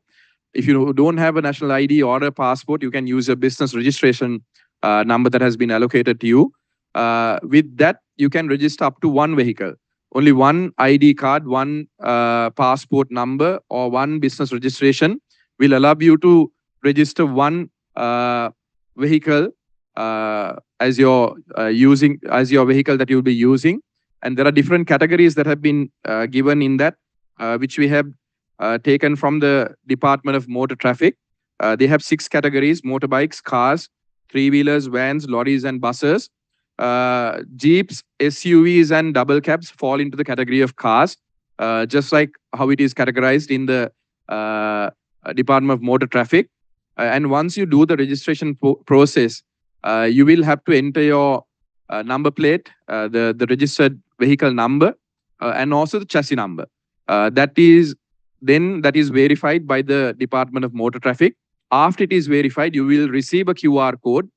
If you don't have a national ID or a passport, you can use your business registration number that has been allocated to you. With that, you can register up to one vehicle. Only one ID card, one passport number, or one business registration will allow you to register one vehicle as your vehicle that you'll be using. And there are different categories that have been given in that, which we have taken from the Department of Motor Traffic. They have 6 categories: motorbikes, cars, 3-wheelers, vans, lorries, and buses. Jeeps, SUVs, and double cabs fall into the category of cars, just like how it is categorized in the Department of Motor Traffic. And once you do the registration process, you will have to enter your number plate, the registered vehicle number, and also the chassis number. That is verified by the Department of Motor Traffic. After it is verified, you will receive a QR code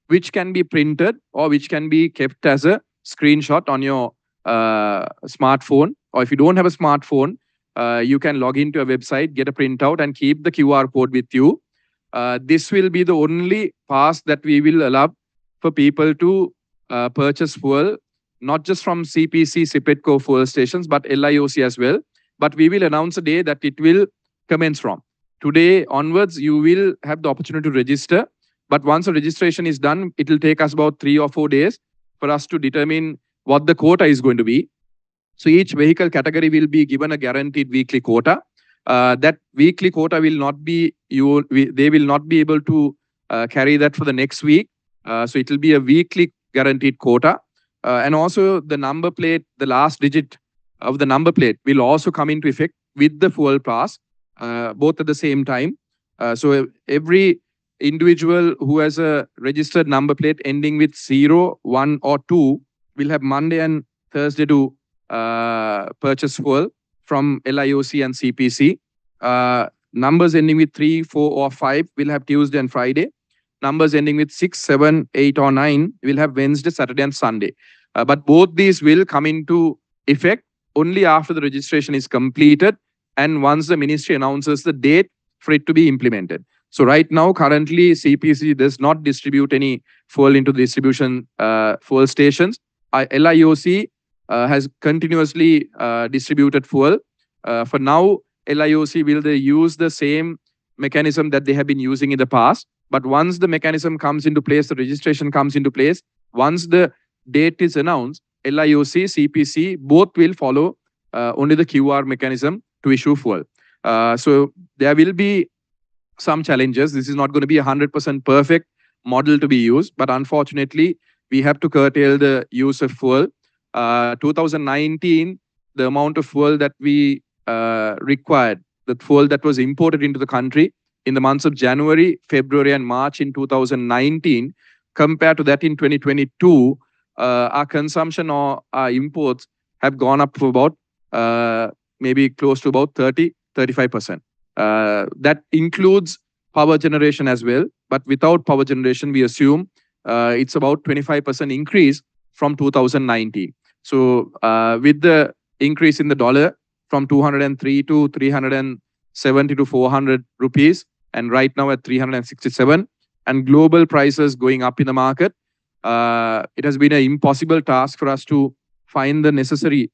which can be printed or which can be kept as a screenshot on your smartphone or if you don't have a smartphone, you can log into a website, get a printout, and keep the QR code with you. This will be the only pass that we will allow for people to purchase fuel, not just from CPC, CPETCO fuel stations, but LIOC as well. But we will announce a day that it will commence from. Today onwards, you will have the opportunity to register. But once the registration is done, it will take us about 3 or 4 days for us to determine what the quota is going to be. So each vehicle category will be given a guaranteed weekly quota. That weekly quota will not be, they will not be able to carry that for the next week. So it will be a weekly guaranteed quota. And also the number plate, the last digit of the number plate will also come into effect with the fuel pass, both at the same time. So every individual who has a registered number plate ending with 0, 1 or 2 will have Monday and Thursday to purchase fuel from LIOC and CPC. Numbers ending with 3, 4 or 5 will have Tuesday and Friday. Numbers ending with 6, 7, 8 or 9 will have Wednesday, Saturday and Sunday. But both these will come into effect only after the registration is completed and once the ministry announces the date for it to be implemented. So right now, currently, CPC does not distribute any fuel into the distribution fuel stations. LIOC has continuously distributed fuel. For now, LIOC will they use the same mechanism that they have been using in the past. But once the mechanism comes into place, the registration comes into place, once the date is announced, LIOC, CPC, both will follow only the QR mechanism to issue fuel. So there will be some challenges. This is not going to be a 100% perfect model to be used, but unfortunately, we have to curtail the use of fuel. 2019, the amount of fuel that we required, the fuel that was imported into the country in the months of January, February, and March in 2019, compared to that in 2022, our consumption or our imports have gone up for about maybe close to about 30-35%. That includes power generation as well, but without power generation, we assume it's about 25% increase from 2019. So with the increase in the dollar from 203 to 370 to 400 rupees, and right now at 367, and global prices going up in the market, it has been an impossible task for us to find the necessary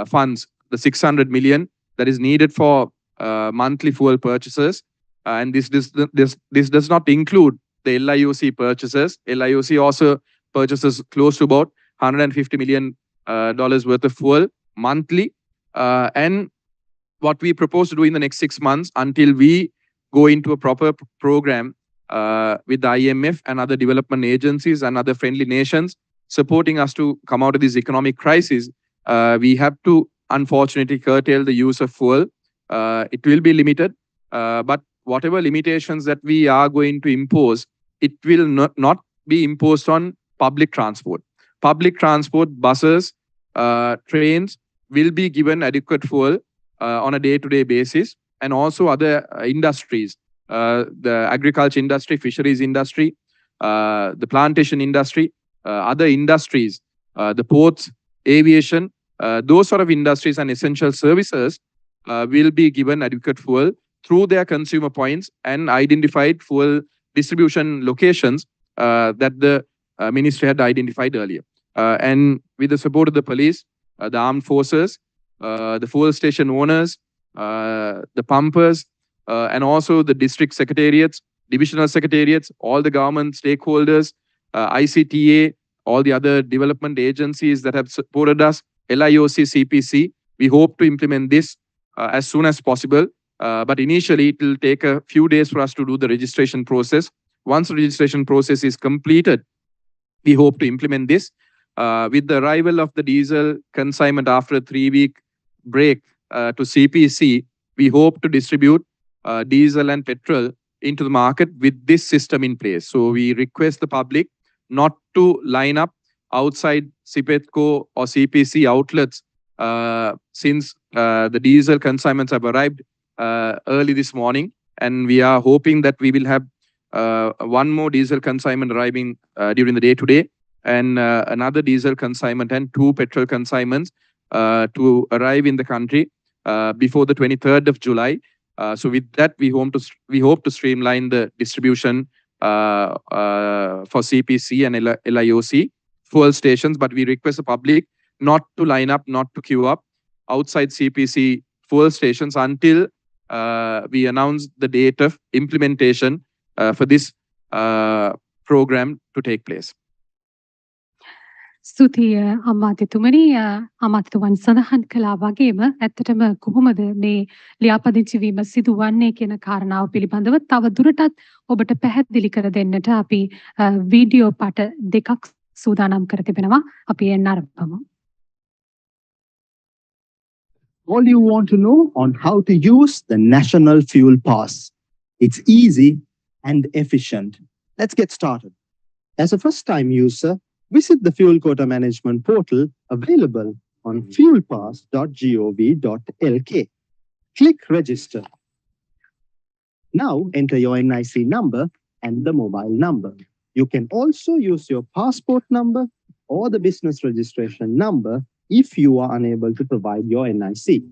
funds, the 600 million that is needed for monthly fuel purchases. And this does not include the LIOC purchases. LIOC also purchases close to about $150 million worth of fuel monthly. And what we propose to do in the next 6 months until we go into a proper program with the IMF and other development agencies and other friendly nations supporting us to come out of this economic crisis, we have to unfortunately curtail the use of fuel. It will be limited, but whatever limitations that we are going to impose, it will not be imposed on public transport. Public transport, buses, trains will be given adequate fuel on a day-to-day basis, and also other industries, the agriculture industry, fisheries industry, the plantation industry, other industries, the ports, aviation, those sort of industries and essential services will be given adequate fuel through their consumer points and identified fuel distribution locations that the ministry had identified earlier. And with the support of the police, the armed forces, the fuel station owners, the pumpers, and also the district secretariats, divisional secretariats, all the government stakeholders, ICTA, all the other development agencies that have supported us, LIOC, CPC, we hope to implement this as soon as possible. But initially, it will take a few days for us to do the registration process. Once the registration process is completed, we hope to implement this. With the arrival of the diesel consignment after a 3-week break to CPC, we hope to distribute diesel and petrol into the market with this system in place. So we request the public not to line up outside CPETCO or CPC outlets since the diesel consignments have arrived early this morning. And we are hoping that we will have one more diesel consignment arriving during the day today, and another diesel consignment and 2 petrol consignments to arrive in the country before the 23rd of July. So with that, we hope to streamline the distribution for CPC and LIOC fuel stations, but we request the public not to line up, not to queue up outside CPC fuel stations until we announce the date of implementation for this program to take place. ස්තුතිය අමාත්‍යතුමනි අමාත්‍යතුමන් සඳහන් කළා වගේම ඇත්තටම කොහොමද මේ ලියාපදිංචි වීම සිදුවන්නේ කියන කාරණාව පිළිබඳව තව දුරටත් ඔබට පැහැදිලි කර දෙන්නට අපි වීඩියෝ පට දෙකක් සූදානම් කර තිබෙනවා අපි එන්න ආරම්භමු. All you want to know on how to use the National Fuel Pass. It's easy and efficient. Let's get started. As a first-time user, visit the Fuel Quota Management portal available on fuelpass.gov.lk. Click Register. Now enter your NIC number and the mobile number. You can also use your passport number or the business registration number if you are unable to provide your NIC.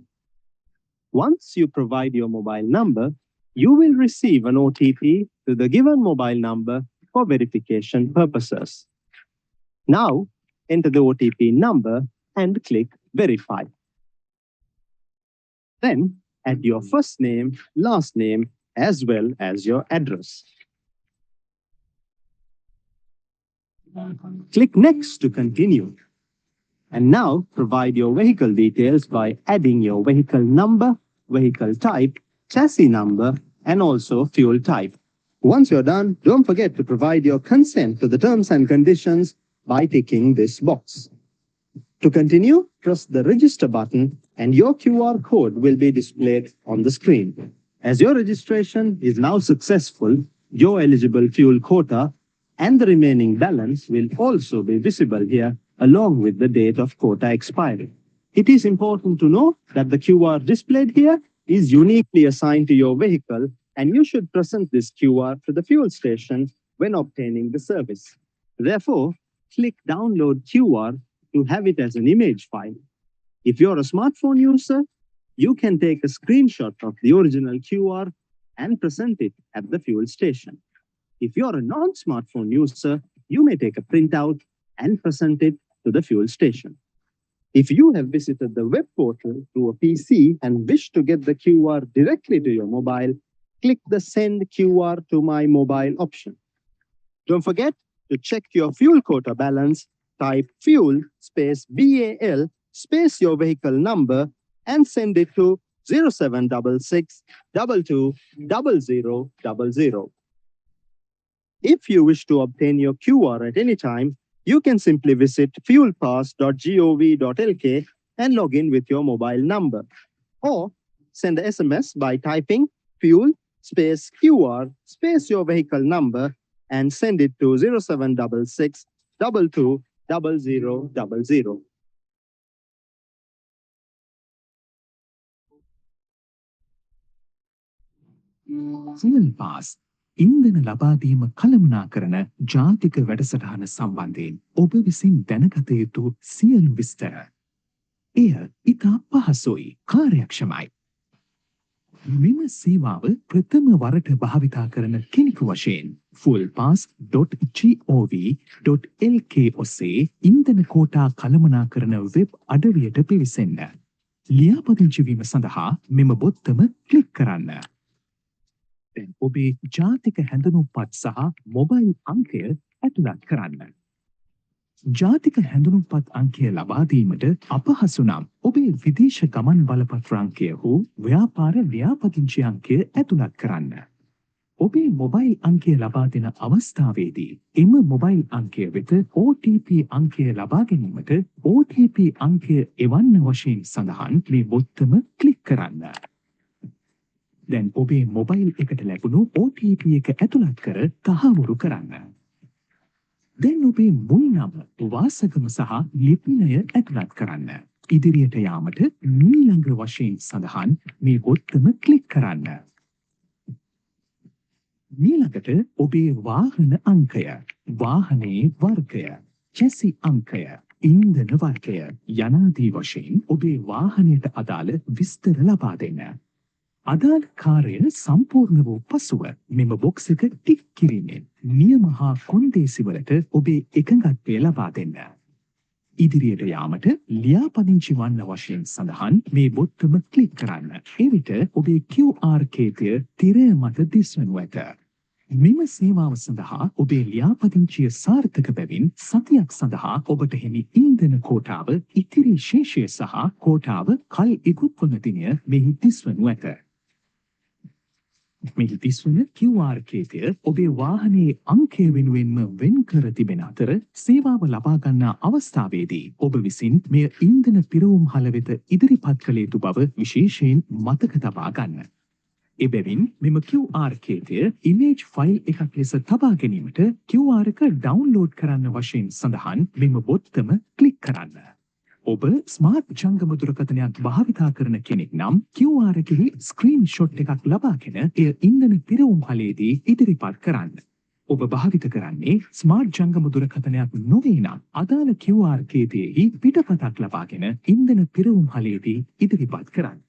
Once you provide your mobile number, you will receive an OTP to the given mobile number for verification purposes. Now, enter the OTP number and click Verify. Then, add your first name, last name, as well as your address. Click Next to continue. And now, provide your vehicle details by adding your vehicle number, vehicle type, chassis number, and also fuel type. Once you're done, don't forget to provide your consent to the terms and conditions by ticking this box. To continue, press the register button and your QR code will be displayed on the screen. As your registration is now successful, your eligible fuel quota and the remaining balance will also be visible here along with the date of quota expiry. It is important to know that the QR displayed here is uniquely assigned to your vehicle and you should present this QR to the fuel station when obtaining the service. Therefore, click Download QR to have it as an image file. If you're a smartphone user, you can take a screenshot of the original QR and present it at the fuel station. If you're a non-smartphone user, you may take a printout and present it to the fuel station. If you have visited the web portal through a PC and wish to get the QR directly to your mobile, click the Send QR to my mobile option. Don't forget to check your fuel quota balance, type fuel space BAL space your vehicle number and send it to 0766 22 0000. If you wish to obtain your QR at any time, you can simply visit fuelpass.gov.lk and log in with your mobile number. Or send a SMS by typing fuel space QR space your vehicle number and send it to 0766 22 0000. Fuel Pass ඉන්ධන ලබා දීම කළමනාකරන ජාතික වැඩසටහන සම්බන්ධයෙන් ඔබ විසින් දැනගත යුතු සියලු විස්තර. එය ඉතා පහසුයි, කාර්යක්ෂමයි. මෙම සේවාව ප්‍රථම වරට භාවිතා කරන කෙනෙකු වශයෙන් fuelpass.gov.lk ඔස්සේ ඉන්ධන කෝටා කළමනාකරන වෙබ් අඩවියට පිවිසෙන්න. ලියාපදිංචි වීම සඳහා මෙම බොත්තම ක්ලික් කරන්න. ඔබේ ජාතික හැඳුනුම්පත් සහ මොබයිල් අංකය ඇතුළත් කරන්න. ජාතික හැඳුනුම්පත් අංකය ලබා දීමට අපහසු නම් ඔබේ විදේශ ගමන් බලපත්‍ර අංකය හෝ ව්‍යාපාර ලියාපදිංචි අංකය ඇතුළත් කරන්න. ඔබේ මොබයිල් අංකය ලබා දෙන අවස්ථාවේදී එම මොබයිල් අංකය වෙත OTP අංකය ලබා ගැනීමට OTP අංකය එවන්න වශයෙන් සඳහන් මේ බොත්තම ක්ලික් කරන්න. දැන් ඔබේ මොබයිල් එකට ලැබුණු OTP එක ඇතුළත් කර තහවුරු කරන්න. දැන් ඔබේ මුල් නම, වාසගම සහ ලිපිනය ඇතුළත් කරන්න. ඉදිරියට යාමට මීළඟ වශයෙන් සඳහන් මේ බොත්තම ක්ලික් කරන්න. මීළඟට ඔබේ වාහන අංකය, වාහනේ වර්ගය, චැසි අංකය, ඉන්ධන වර්ගය යනාදී වශයෙන් ඔබේ වාහනයට අදාළ විස්තර ලබා දෙන්න. අදාළ කාර්ය සම්පූර්ණ වූ පසුව මෙම බොක්ස් එක ටික් කිරීමෙන් නියම හා කොන්දේසිවලට ඔබේ එකඟත්වය ලබා දෙන්න. ඉදිරියට යාමට ලියාපදිංචි වන්න වශයෙන් සඳහන් මේ බොත්තම ක්ලික් කරන්න. එවිට ඔබේ QR කේතය තිරය මත දිස්වනු ඇත. මෙම සේවාව සඳහා ඔබේ ලියාපදිංචිය සාර්ථක බැවින් සතියක් සඳහා ඔබට හිමි ඉන්ධන කෝටාව ඉතිරි ශේෂය සහ කෝටාව කල් ඉක්ුත් වන දිනය මෙහි දිස්වනු ඇත. මෙහි දිස්වන QR කේතය ඔබේ වාහනයේ අංකය වෙනුවෙන්ම වෙන් කර තිබෙන අතර සේවාව ලබා ගන්නා අවස්ථාවේදී ඔබ විසින් මෙය ඉන්ධන පිරවුම් හල වෙත ඉදිරිපත් කළ යුතු බව විශේෂයෙන් මතක තබා ගන්න. එබැවින් මෙම QR කේතය ඉමේජ් ෆයිල් එකක් ලෙස තබා ගැනීමට QR එක ඩවුන්ලෝඩ් කරන්න වශයෙන් සඳහන් මෙම බොත්තම ක්ලික් කරන්න. ඔබ ස්මාර්ට් ජංගම දුරකථනයක් භාවිතා කරන කෙනෙක් නම් QR එකෙහි ස්ක්‍රීන් ෂොට් එකක් ලබාගෙන එය ඉන්ධන පිරවුම් හලේදී ඉදිරිපත් කරන්න. ඔබ භාවිත කරන්නේ ස්මාර්ට් ජංගම දුරකථනයක් නොවේ නම් අදාළ QR කේතයෙහි පිටපතක් ලබාගෙන ඉන්ධන පිරවුම් හලේදී ඉදිරිපත් කරන්න.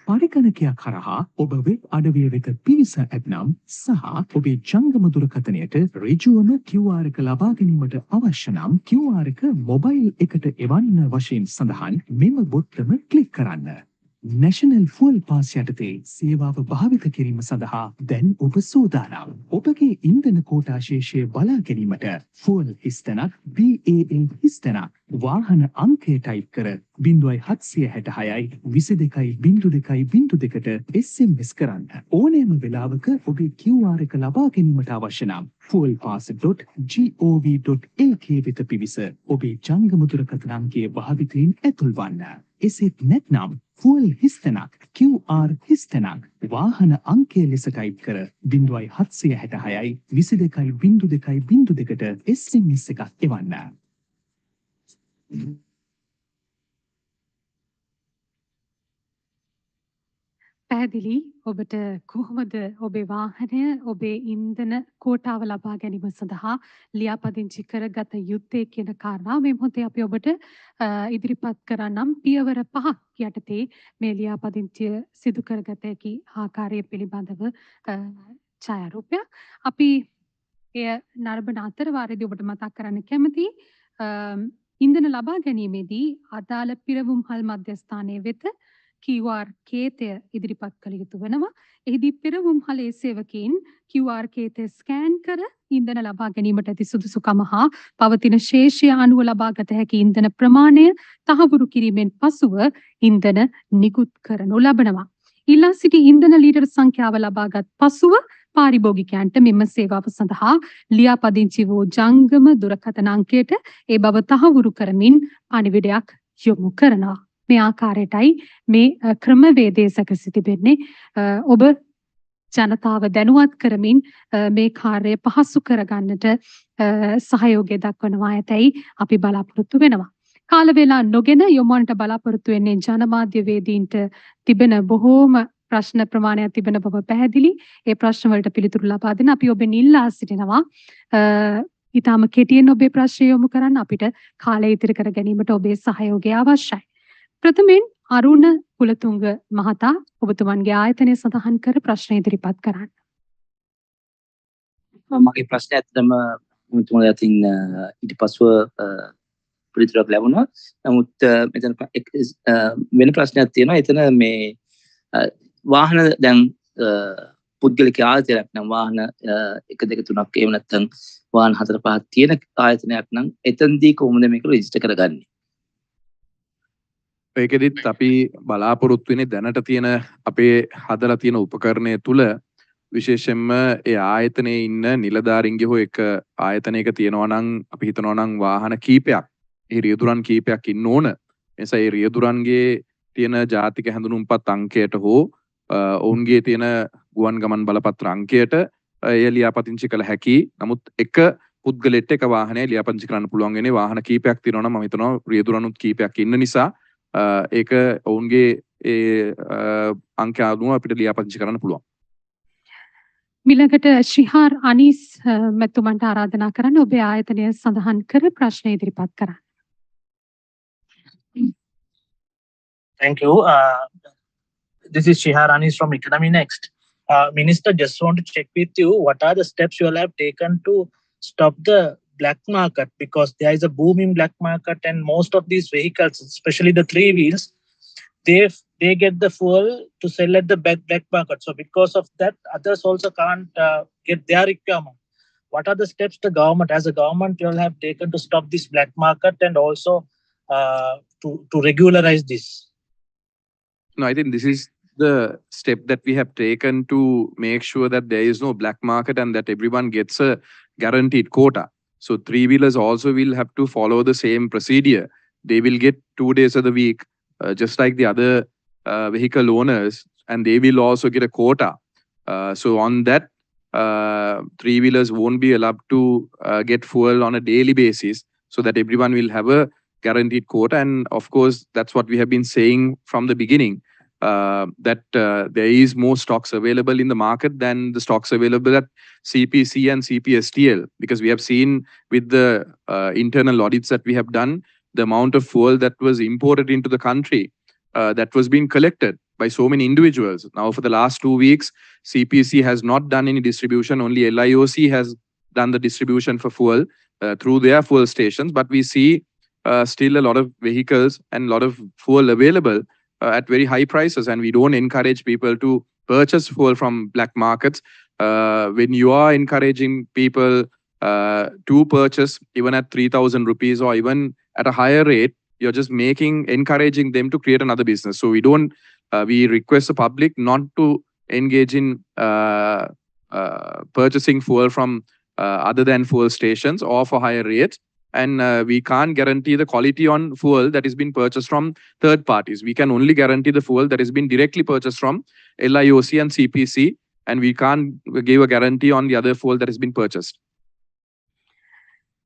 පරිගණකයක් කරහා ඔබ වෙබ් අඩවිය වෙත පිවිස ඇත්නම් සහ ඔබේ ජංගම දුරකථනයට ඍජුවම QR එක ලබා ගැනීමට අවශ්‍ය නම් QR එක මොබයිල් එකට එවන්න වශයෙන් සඳහන් මෙම බොත්තම ක්ලික් කරන්න. නැෂනල් ෆුවල් පාස් යටතේ සේවාව භාවිත කිරීම සඳහා දැන් ඔබ සූදානම්. ඔබගේ ඉන්ධන කෝටා ශේෂය බලා ගැනීමට ෆුවල් හිස්තැනක් BAA හිස්තැනක් වාහන අංකය ටයිප් කර 0766 SMS කරන්න. ඕනෑම වෙලාවක ඔබේ QR එක ලබා ගැනීමට අවශ්‍ය නම් fuelpass.gov.lk වෙත පිවිස ඔබේ ජංගම දුරකථන අංකයේ භාවිතයෙන් ඇතුල් වන්න. එසේත් නැත්නම් ෆුවල් හිස්තැනක් QR හිස්තැනක් වාහන අංකය ලෙස ටයිප් කර 0766 SMS එකක් එවන්න. පැහැදිලි ඔබට කොහොමද ඔබේ වාහනය ඔබේ ඉන්ධන කෝටාව ලබා ගැනීම සඳහා ලියාපදිංචි කරගත යුත්තේ කියන කාරණාව මේ මොහොතේ අපි ඔබට ඉදිරිපත් කරන්නම් පියවර 5ක් යටතේ මේ ලියාපදිංචිය සිදු කරගත හැකි ආකාරය පිළිබඳව ඡායාරූපයක් අපි එය නරඹන අතර වාරයේදී ඔබට මතක් කරන්න කැමතියි ඉන්ධන ලබා ගැනීමේදී අදාළ පිරවුම් හල් මධ්‍යස්ථානයේ වෙත QR කේතය ඉදිරිපත් කළ යුතු වෙනවා. එහිදී පිරවුම් හලේ සේවකයින් QR කේතය ස්කෑන් කර ඉන්ධන ලබා ගැනීමට ඇති සුදුසුකම හා පවතින ශේෂය අනුව ලබාගත හැකි ඉන්ධන ප්‍රමාණය තහවුරු කිරීමෙන් පසුව ඉන්ධන නිකුත් කරනු ලබනවා. ඊළඟ සිටි ඉන්ධන ලීටර් සංඛ්‍යාව ලබාගත් පසුව පාරිභෝගිකයන්ට මෙම සේවාව සඳහා ලියාපදිංචි වූ ජංගම දුරකථන අංකයට ඒ බව තහවුරු කරමින් පණිවිඩයක් යොමු කරනවා. මේ ආකාරයටයි මේ ක්‍රමවේදය සැකසී තිබෙන්නේ. ඔබ ජනතාව දැනුවත් කරමින් මේ කාර්යය පහසු කරගන්නට සහයෝගය දක්වනවා ඇතැයි අපි බලාපොරොත්තු වෙනවා. කාල වේලා නොගෙන යොමුවන්නට බලාපොරොත්තු වෙන්නේ ජනමාධ්‍ය වේදීන්ට තිබෙන බොහෝම ප්‍රශ්න ප්‍රමාණයක් තිබෙන බව පැහැදිලි. ඒ ප්‍රශ්න වලට පිළිතුරු ලබා දෙන්න අපි ඔබෙන් ඉල්ලා සිටිනවා. ඊටම කෙටියෙන් ඔබේ ප්‍රශ්න යොමු කරන්න අපිට කාලය ඉතිරි කර ගැනීමට ඔබේ සහයෝගය අවශ්‍යයි. ප්‍රථමයෙන් අරුණ කුලතුංග මහතා ඔබතුමන්ගේ ආයතනය සඳහන් කර ප්‍රශ්න ඉදිරිපත් කරන්න. මගේ ප්‍රශ්නය ඇත්තටම ඔබතුමාලා අතින් ඊට පස්ව පිළිතුරක් ලැබුණා. නමුත් මෙතන වෙන ප්‍රශ්නයක් තියෙනවා. එතන මේ වාහන දැන් පුද්ගලික ආයතනයක් නම් වාහන 1 2 3ක් එහෙම නැත්නම් වාහන 4 5ක් තියෙන ආයතනයක් නම් එතනදී කොහොමද මේක රෙජිස්ටර් කරගන්නේ? ඒකෙදිත් අපි බලාපොරොත්තු වෙන්නේ දැනට තියෙන අපේ හදලා තියෙන උපකරණය තුල විශේෂයෙන්ම ඒ ආයතනයේ ඉන්න නිලධාරීන්ගේ හෝ එක ආයතනයක තියෙනවා නම් අපි හිතනවා නම් වාහන කීපයක් ඒ රියදුරන් කීපයක් ඉන්න ඕන. එනිසා ඒ රියදුරන්ගේ තියෙන ජාතික හැඳුනුම්පත් අංකයට හෝ ඔවුන්ගේ තියෙන ගුවන් ගමන් බලපත්‍ර අංකයට එය ලියාපදිංචි කළ හැකි. නමුත් එක පුද්ගලෙට එක වාහනය ලියාපදිංචි කරන්න පුළුවන් වෙන්නේ වාහන කීපයක් තියෙනවා නම් මම හිතනවා රියදුරනුත් කීපයක් ඉන්න නිසා ඒක ඔවුන්ගේ ඒ අංක අනුව අපිට ලියාපදිංචි කරන්න පුළුවන්. මිලකට ශ්‍රීහාර් අනීස් මැතිතුමන්ට ආරාධනා කරන්න ඔබේ ආයතනය සඳහන් කර ප්‍රශ්න ඉදිරිපත් කරන්න. Thank you. This is Shiharani from Economy Next. Minister, just want to check with you, what are the steps you all have taken to stop the black market? Because there is a boom in black market, and most of these vehicles, especially the 3 wheels, they get the fuel to sell at the black market. So because of that, others also can't get their requirement. What are the steps the government, as a government, you all have taken to stop this black market and also to regularize this? No, I think this is the step that we have taken to make sure that there is no black market and that everyone gets a guaranteed quota. So 3-wheelers also will have to follow the same procedure. They will get 2 days of the week, just like the other vehicle owners, and they will also get a quota. So on that, 3-wheelers won't be allowed to get fuel on a daily basis, so that everyone will have a guaranteed quota. And of course, that's what we have been saying from the beginning, that there is more stocks available in the market than the stocks available at CPC and CPSTL, because we have seen with the internal audits that we have done, the amount of fuel that was imported into the country that was being collected by so many individuals. Now, for the last 2 weeks, CPC has not done any distribution. Only LIOC has done the distribution for fuel through their fuel stations. But we see still a lot of vehicles and a lot of fuel available at very high prices. And we don't encourage people to purchase fuel from black markets. When you are encouraging people to purchase even at 3,000 rupees or even at a higher rate, you're just encouraging them to create another business. So we request the public not to engage in purchasing fuel from other than fuel stations or for higher rates. And we can't guarantee the quality on fuel that is being purchased from third parties. We can only guarantee the fuel that has been directly purchased from LIOC and CPC, and we can't give a guarantee on the other fuel that has been purchased.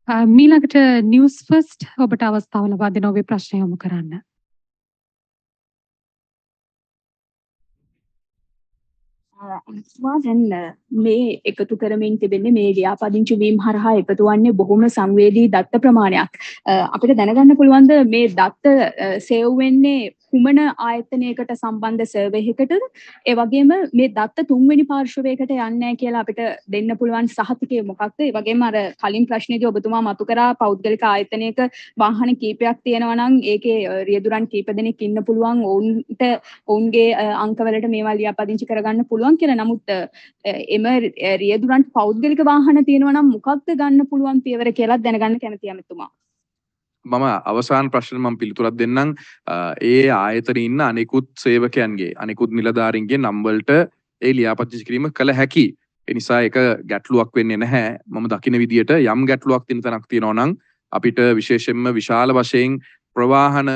මීළඟට නිවුස් ෆස්ට් ඔබට අවස්ථාව ලබා දෙනවා ඔබේ ප්‍රශ්නය යොමු කරන්න. දැන් මේ එකතු කරමින් තිබෙන්නේ මේ ලියාපදිංචි වීම හරහා එකතු වන්නේ බොහොම සංවේදී දත්ත ප්‍රමාණයක්. අපිට දැනගන්න පුළුවන්ද මේ දත්ත සේව් වෙන්නේ කුමන ආයතනයකට සම්බන්ධ සර්වර් එකකටද? ඒ වගේම මේ දත්ත තුන්වෙනි පාර්ශවයකට යන්නේ නැහැ කියලා අපිට දෙන්න පුළුවන් සහතිකය මොකක්ද? ඒ වගේම අර කලින් ප්‍රශ්නේදී ඔබතුමා මතු කරා පෞද්ගලික ආයතනයක වාහන කීපයක් තියෙනවා නම් ඒකේ රියදුරන් කීප දෙනෙක් ඉන්න පුළුවන් ඔවුන්ට ඔවුන්ගේ අංකවලට මේවා ලියාපදිංචි කරගන්න පුළුවන් කියලා. නමුත් එම රියදුරන්ට පෞද්ගලික වාහන තියෙනවා නම් මොකක්ද ගන්න පුළුවන් පියවර කියලා දැනගන්න කැමතියි අමතුමා. මම අවසාන ප්‍රශ්න මම පිළිතුරක් දෙන්නම්. ඒ ආයතනයේ ඉන්න අනිකුත් සේවකයන්ගේ අනිකුත් නිලධාරීන්ගේ නම් වලට ඒ ලියාපදිංචි කිරීම කළ හැකි. ඒ නිසා ඒක ගැටලුවක් වෙන්නේ නැහැ. මම දකින විදියට යම් ගැටලුවක් තියෙන තැනක් තියෙනවා නම් අපිට විශේෂයෙන්ම විශාල වශයෙන් ප්‍රවාහන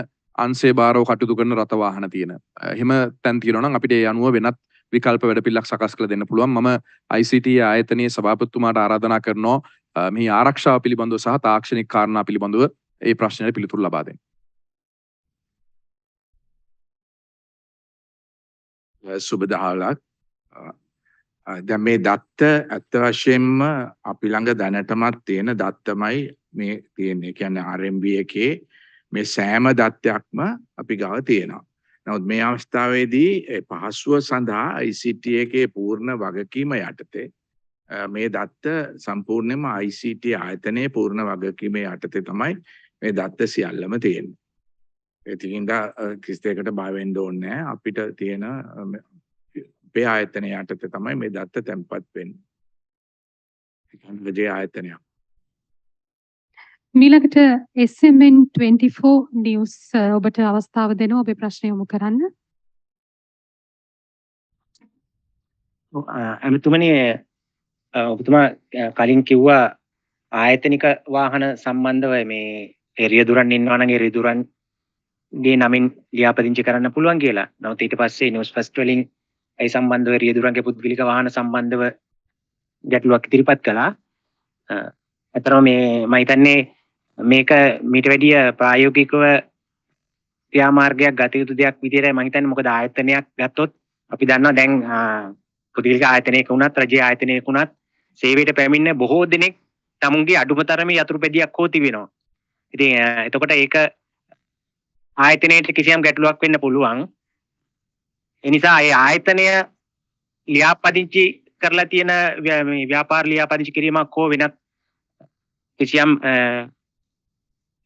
අංශේ බාරව කටයුතු කරන රථ වාහන තියෙන. එහෙම තැන් තියෙනවා නම් අපිට ඒ අනුව වෙනත් විකල්ප වැඩපිළිවෙලක් සකස් කරලා දෙන්න පුළුවන්. මම ICT ආයතනයේ සභාපතිතුමාට ආරාධනා කරනවා මේ ආරක්ෂාව පිළිබඳව සහ තාක්ෂණික කාරණා පිළිබඳව ඒ ප්‍රශ්නයට පිළිතුරු ලබා දෙන්න. සුබ දහවලක්. දැන් මේ දත්ත ඇත්ත වශයෙන්ම අපි ළඟ දැනටමත් තියෙන දත්තමයි මේ තියෙන්නේ. කියන්නේ RMB එකේ මේ සෑම දත්තයක්ම අපි ගාව තියෙනවා. නමුත් මේ අවස්ථාවේදී පහසුව සඳහා ICT එකේ පූර්ණ වගකීම යටතේ මේ දත්ත සම්පූර්ණයෙන්ම ICT ආයතනයේ පූර්ණ වගකීම යටතේ තමයි මේ දත්ත සියල්ලම තියෙන්නේ. ඒකින්ද කිසි දෙයකට බය වෙන්න ඕනේ නැහැ. අපිට තියෙන අපේ ආයතනය යටතේ තමයි මේ දත්ත තැන්පත් වෙන්නේ. ඒකේ ආයතනය. මීළඟට SMN24 නිවුස් ඔබට අවස්ථාව දෙනවා ඔබේ ප්‍රශ්නය යොමු කරන්න. අමතුමනි ඔබතුමා කලින් කිව්වා ආයතනික වාහන සම්බන්ධව මේ රියදුරන් ඉන්නවා නම් ඒ රියදුරන්ගේ නමින් ලියාපදිංචි කරන්න පුළුවන් කියලා. නමුත් ඊට පස්සේ නිවුස් ෆස්ට් වලින් ඒ සම්බන්ධව රියදුරන්ගේ පුද්ගලික වාහන සම්බන්ධව ගැටලුවක් ඉදිරිපත් කළා. අතරම මේ මම හිතන්නේ මේක මීට වැඩිය ප්‍රායෝගිකව ක්‍රියාමාර්ගයක් ගත යුතු දෙයක් විදිහට මම හිතන්නේ. මොකද ආයතනයක් ගත්තොත් අපි දන්නවා දැන් පුද්ගලික ආයතනයක වුණත් රජයේ ආයතනයක වුණත් සේවයට පැමිණෙන බොහෝ දෙනෙක් තමුන්ගේ අඩුම තරමේ යතුරු පැදියක් හෝ තිබෙනවා. ඉතින් එතකොට ඒක ආයතනයට කිසියම් ගැටලුවක් වෙන්න පුළුවන්. ඒ නිසා ඒ ආයතනය ලියාපදිංචි කරලා තියෙන මේ ව්‍යාපාර ලියාපදිංචි කිරීමක් හෝ වෙනත් කිසියම්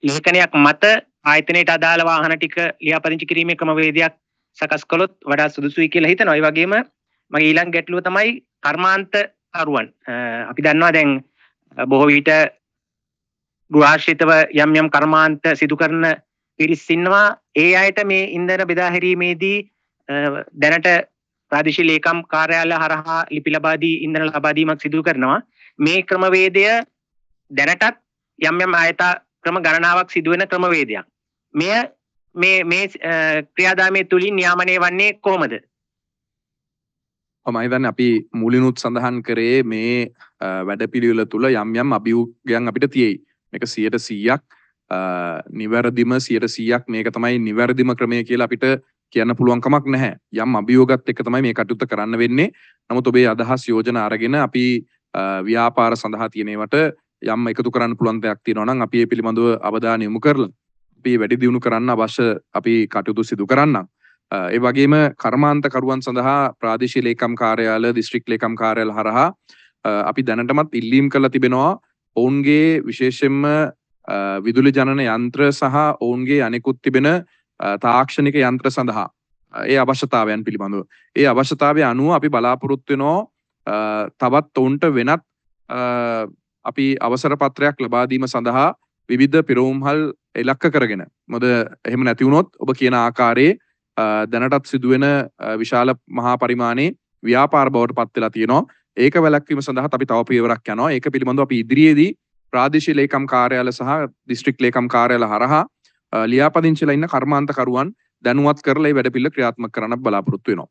ලේඛනයක් මත ආයතනයට අදාළ වාහන ටික ලියාපදිංචි කිරීමේ ක්‍රමවේදයක් සකස් කළොත් වඩා සුදුසුයි කියලා හිතනවා. ඒ වගේම මගේ ඊළඟ ගැටලුව තමයි කර්මාන්ත කරුවන්. අපි දන්නවා දැන් බොහෝ විට ගෘහාශ්‍රිතව යම් යම් කර්මාන්ත සිදු කරන පිරිස් ඉන්නවා. ඒ අයට මේ ඉන්ධන බෙදා හැරීමේදී දැනට ප්‍රාදේශීය ලේකම් කාර්යාලය හරහා ලිපි ලබා දී ඉන්ධන ලබා දීමක් සිදු කරනවා. මේ ක්‍රමවේදය දැනටත් යම් යම් ආයත ක්‍රම ගණනාවක් සිදුවෙන ක්‍රමවේදයක්. මේ ක්‍රියාදාමයේ තුලින් නියාමනය වන්නේ කොහොමද? මම හිතන්නේ අපි මුලිනුත් සඳහන් කරේ මේ වැඩපිළිවෙල තුල යම් අභියෝගයන් අපිට තියෙයි. මේක 100%ක් නිවැරදිම 100%ක් මේක තමයි නිවැරදිම ක්‍රමය කියලා අපිට කියන්න පුළුවන් කමක් නැහැ. යම් අභියෝගات එක්ක තමයි මේ කටයුත්ත කරන්න වෙන්නේ. නමුත් ඔබේ අදහස් යෝජනා අරගෙන අපි ව්‍යාපාර සඳහා තියෙන ඒවට යම් එකතු කරන්න පුළුවන් දෙයක් තියෙනවා නම් අපි ඒ පිළිබඳව අවධානය යොමු කරලා අපි වැඩි දියුණු කරන්න අවශ්‍ය අපි කටයුතු සිදු කරන්නම්. ඒ වගේම කර්මාන්ත කරුවන් සඳහා ප්‍රාදේශීය ලේකම් කාර්යාල, දිස්ත්‍රික් ලේකම් කාර්යාල හරහා අපි දැනටමත් ඉල්ලීම් කරලා තිබෙනවා ඔවුන්ගේ විශේෂයෙන්ම විදුලි ජනන යන්ත්‍ර සහ ඔවුන්ගේ අනෙකුත් තිබෙන තාක්ෂණික යන්ත්‍ර සඳහා ඒ අවශ්‍යතාවයන් පිළිබඳව. ඒ අවශ්‍යතාවය අනුව අපි බලාපොරොත්තු වෙනවා තවත් ඔවුන්ට වෙනත් අපි අවසර පත්‍රයක් ලබා දීම සඳහා විවිධ පිරවුම්හල් ඉලක්ක කරගෙන. මොකද එහෙම නැති වුණොත් ඔබ කියන ආකාරයේ දැනටත් සිදුවෙන විශාල මහා පරිමාණයේ ව්‍යාපාර බවට පත් වෙලා තියෙනවා. ඒක වැළැක්වීම සඳහා අපි තව පියවරක් යනවා. ඒක පිළිබඳව අපි ඉදිරියේදී ප්‍රාදේශීය ලේකම් කාර්යාල සහ දිස්ත්‍රික් ලේකම් කාර්යාල හරහා ලියාපදිංචිලා ඉන්න කර්මාන්ත කරුවන් දැනුවත් කරලා මේ වැඩපිළිවෙල ක්‍රියාත්මක කරන්න බලාපොරොත්තු වෙනවා.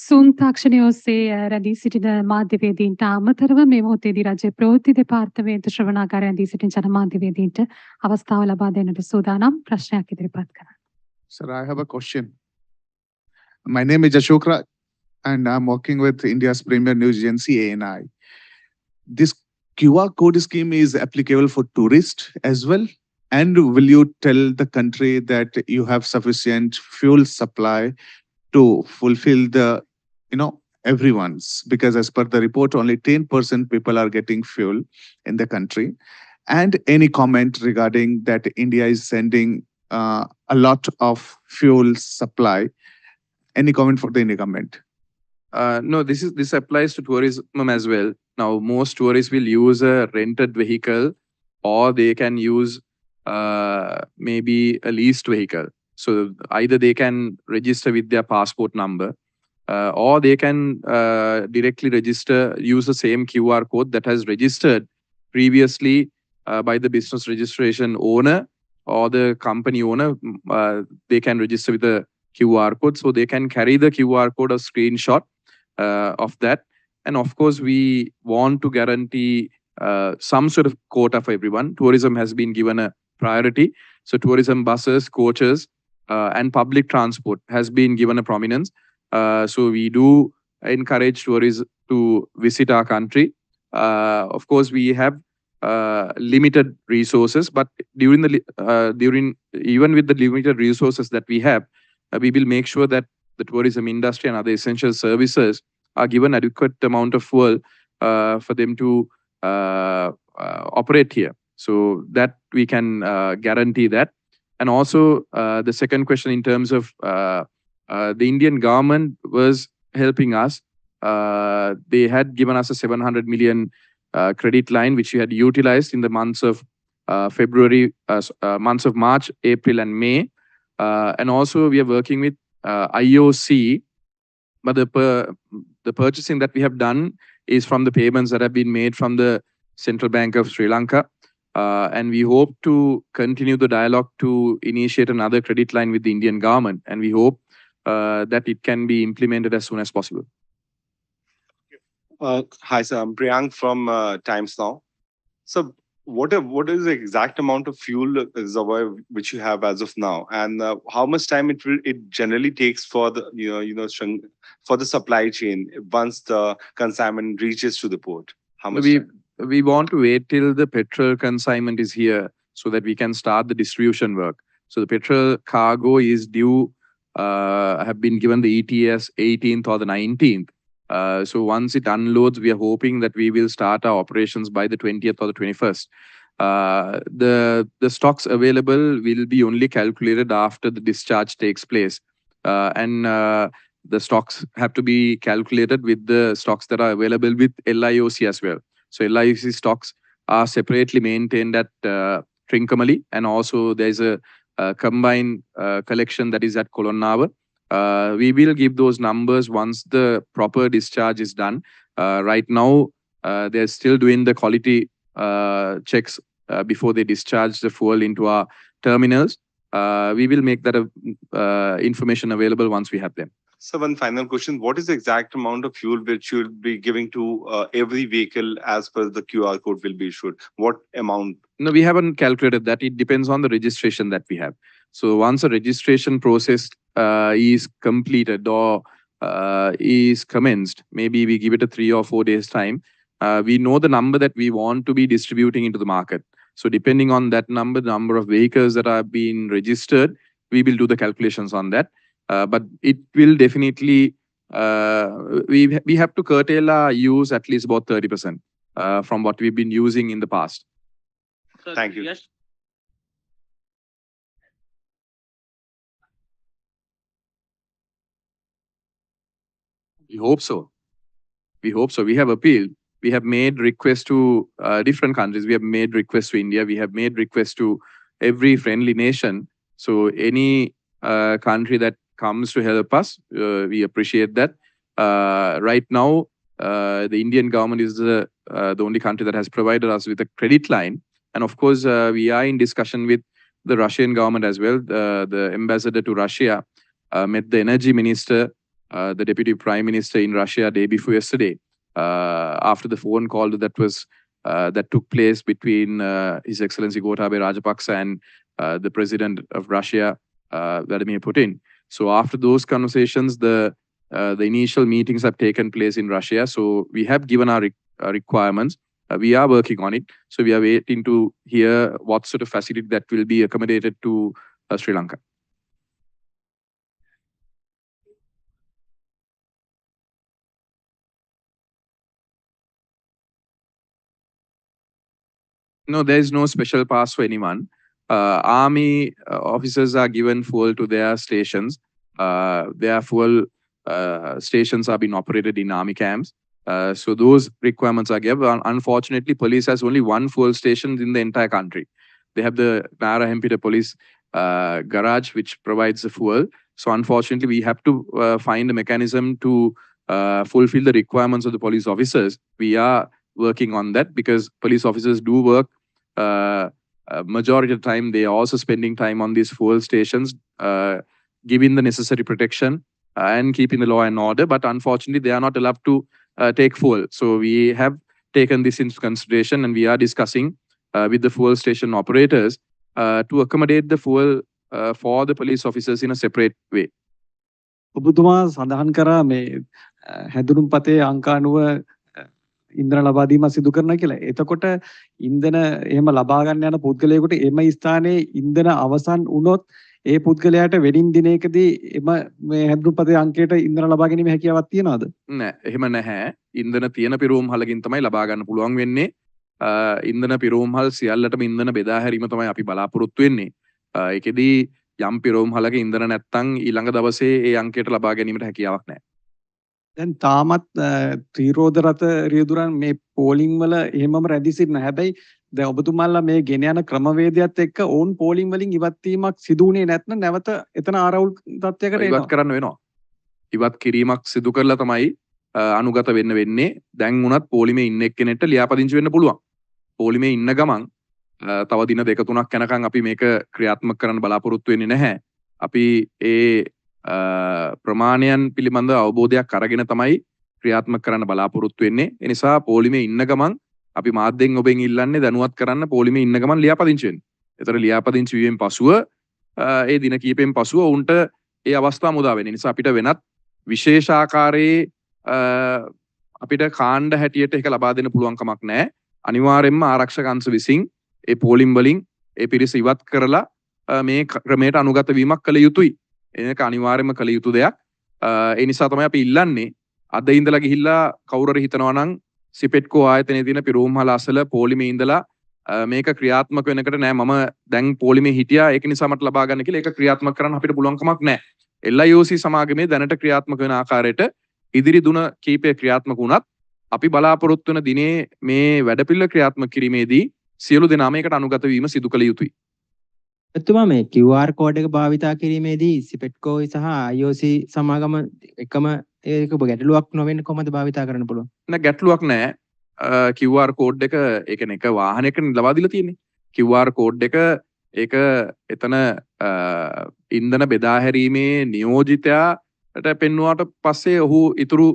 සූම් තාක්ෂණය ඔස්සේ රැඳී සිටින මාධ්‍යවේදීන්ට අමතරව මේ මොහොතේදී රජයේ ප්‍රවෘත්ති දෙපාර්තමේන්තු ශ්‍රවණාගාරයේ රැඳී සිටින ජනමාධ්‍යවේදීන්ට අවස්ථාව ලබා දෙන්නට සූදානම්. ප්‍රශ්නයක් ඉදිරිපත් කරන්න. Sir, I have a question. My name is Ashok Raj and I'm working with India's premier news agency ANI. This QR code scheme is applicable for tourists as well. And will you tell the country that you have sufficient fuel supply to fulfill the, everyone's? Because as per the report, only 10% people are getting fuel in the country. And any comment regarding that India is sending a lot of fuel supply? Any comment for the Indian government? No, this applies to tourism as well. Now, most tourists will use a rented vehicle, or they can use maybe a leased vehicle. So either they can register with their passport number, or they can directly use the same QR code that has registered previously by the business registration owner or the company owner. They can register with the QR code, so they can carry the QR code or screenshot of that. And of course, we want to guarantee some sort of quota for everyone. Tourism has been given a priority. So tourism buses, coaches, and public transport has been given a prominence. So we do encourage tourists to visit our country. Of course, we have limited resources, but even with the limited resources that we have, we will make sure that the tourism industry and other essential services are given adequate amount of fuel for them to operate here. So that we can guarantee that. And also the second question in terms of the Indian government was helping us. They had given us a 700 million credit line, which we had utilized in the months of months of March, April, and May. And also we are working with IOC, but the purchasing that we have done is from the payments that have been made from the Central Bank of Sri Lanka. And we hope to continue the dialogue to initiate another credit line with the Indian government. And we hope that it can be implemented as soon as possible. Hi, sir. I'm Priyank from Times Now. So what is the exact amount of fuel reservoir which you have as of now? And how much time it generally takes for the, for the supply chain once the consignment reaches to the port? How much time? We want to wait till the petrol consignment is here so that we can start the distribution work. So the petrol cargo is due, have been given the ETS 18th or the 19th. So once it unloads, we are hoping that we will start our operations by the 20th or the 21st. The stocks available will be only calculated after the discharge takes place. And the stocks have to be calculated with the stocks that are available with LIOC as well. So LIOC stocks are separately maintained at Trincomalee, and also there's a combined collection that is at Kolonnawa. We will give those numbers once the proper discharge is done. Right now, they're still doing the quality checks before they discharge the fuel into our terminals. We will make that information available once we have them. So one final question. What is the exact amount of fuel which you'll be giving to every vehicle as per the QR code will be issued? What amount? No, we haven't calculated that. It depends on the registration that we have. So once a registration process is completed or is commenced, maybe we give it a 3 or 4 days time. We know the number that we want to be distributing into the market. So depending on that number, the number of vehicles that are being registered, we will do the calculations on that. But it will definitely, we have to curtail our use at least about 30% from what we've been using in the past. Thank you. Yes. We hope so. We hope so. We have appealed. We have made requests to different countries. We have made requests to India. We have made requests to every friendly nation. So any country that comes to help us, we appreciate that. Right now, the Indian government is the only country that has provided us with a credit line. And of course, we are in discussion with the Russian government as well. The ambassador to Russia met the energy minister, the deputy prime minister in Russia day before yesterday. After the phone call that took place between His Excellency Gotabaya Rajapaksa and the President of Russia, Vladimir Putin. So after those conversations, the initial meetings have taken place in Russia. So we have given our requirements. We are working on it. So we are waiting to hear what sort of facility that will be accommodated to Sri Lanka. No, there is no special pass for anyone. Army officers are given fuel to their stations. Their fuel stations are being operated in army camps. So those requirements are given. Unfortunately, police has only one fuel station in the entire country. They have the Nara Hempita police garage, which provides the fuel. So unfortunately, we have to find a mechanism to fulfill the requirements of the police officers. We are working on that because police officers do work majority of the time. They are also spending time on these fuel stations, giving the necessary protection and keeping the law and order. But unfortunately, they are not allowed to take fuel. So we have taken this into consideration, and we are discussing with the fuel station operators to accommodate the fuel for the police officers in a separate way. ඔබතුමා සඳහන් කරා මේ හැඳුනුම් පතේ අංක අනුව ඉන්ධන ලබා දීම සිදු කරනවා කියලා. එතකොට ඉන්ධන එහෙම ලබා ගන්න යන පුද්ගලයෙකුට එම ස්ථානයේ ඉන්ධන අවසන් වුණොත් ඒ පුද්ගලයාට වෙඩින් දිනයකදී එම මේ හැඳුනුම් පතේ අංකයට ඉන්ධන ලබා ගැනීම හැකියාවක් තියනවද? නෑ, එහෙම නැහැ. ඉන්ධන තියෙන පිරවුම් හලකින් තමයි ලබා ගන්න පුළුවන් වෙන්නේ. ඉන්ධන පිරවුම් හල් සියල්ලටම ඉන්ධන බෙදා හැරීම තමයි අපි බලාපොරොත්තු වෙන්නේ. ඒකෙදී යම් පිරවුම් හලක ඉන්ධන නැත්තම් ඊළඟ දවසේ ඒ අංකයට ලබා ගැනීමට හැකියාවක් නැහැ. දැන් තාමත් ත්‍රිරෝද රථ රියදුරන් මේ පෝලිං වල එහෙමම රැඳී සිටින. හැබැයි දැන් ඔබතුමාලා මේ ගෙන යන ක්‍රමවේදයත් එක්ක ඕන් පෝලිං වලින් ඉවත් වීමක් සිදු වුණේ නැත්නම් නැවත එතන ආරවුල් තත්යකට එනවා. ඉවත් කරන්න වෙනවා. ඉවත් කිරීමක් සිදු කරලා තමයි අනුගත වෙන්නේ. දැන් උනත් පොලිමේ ඉන්න එක්කෙනෙක්ට ලියාපදිංචි වෙන්න පුළුවන්. පොලිමේ ඉන්න ගමන් තව දින 2-3ක් යනකම් අපි මේක ක්‍රියාත්මක කරන්න බලාපොරොත්තු වෙන්නේ නැහැ. අපි ඒ ප්‍රමාණයන් පිළිබඳ අවබෝධයක් අරගෙන තමයි ක්‍රියාත්මක කරන්න බලාපොරොත්තු වෙන්නේ. ඒ නිසා පොලිමේ ඉන්න ගමන් අපි මාධ්‍යෙන් ඔබෙන් ඉල්ලන්නේ දැනුවත් කරන්න පොලිමේ ඉන්න ගමන් ලියාපදිංචි වෙන්න. ඒතර ලියාපදිංචි වීමෙන් පසුව ඒ දින කීපෙන් පසුව උන්ට ඒ අවස්ථාව මුදා වෙන නිසා අපිට වෙනත් විශේෂ ආකාරයේ අපිට කාණ්ඩ හැටියට එක ලබා දෙන්න පුළුවන් කමක් නැහැ. අනිවාර්යයෙන්ම ආරක්ෂක අංශ විසින් ඒ පෝලිම් වලින් ඒ පිරිස ඉවත් කරලා මේ ක්‍රමයට අනුගත වීමක් කළ යුතුයි. ඒක අනිවාර්යයෙන්ම කළ යුතු දෙයක්. ඒ නිසා තමයි අපි ඉල්ලන්නේ අද ඉඳලා ගිහිල්ලා කවුරු හරි හිතනවා නම් සිපෙට්කෝ ආයතනයේ තියෙන පිරෝම්හල අසල පොලිමේ ඉඳලා මේක ක්‍රියාත්මක වෙනකට නෑ මම දැන් පොලිමේ හිටියා ඒක නිසා මට ලබා ගන්න කියලා ඒක ක්‍රියාත්මක කරන්න අපිට පුළුවන් කමක් නෑ. LIOC සමාගමේ දැනට ක්‍රියාත්මක වෙන ආකාරයට ඉදිරි දුන කීපය ක්‍රියාත්මක වුණත් අපි බලාපොරොත්තු වෙන දිනේ මේ වැඩපිළිවෙල ක්‍රියාත්මක කිරීමේදී සියලු දෙනාම ඒකට අනුගත වීම සිදු කළ යුතුයි. එතුමා මේ QR කෝඩ් එක භාවිතා කිරීමේදී සිපෙට්කෝ සහ IOC සමාගම එකම ඒක ගැටලුවක් නොවෙන්න කොහොමද භාවිතා කරන්න පුළුවන්? නෑ ගැටලුවක් නෑ. QR කෝඩ් එක ඒ කියන්නේ එක වාහනයක ලබා දීලා තියෙන්නේ. QR කෝඩ් එක ඒක එතන ඉන්ධන බෙදා හැරීමේ නියෝජිතයාට පෙන්වුවාට පස්සේ ඔහු ඉතුරු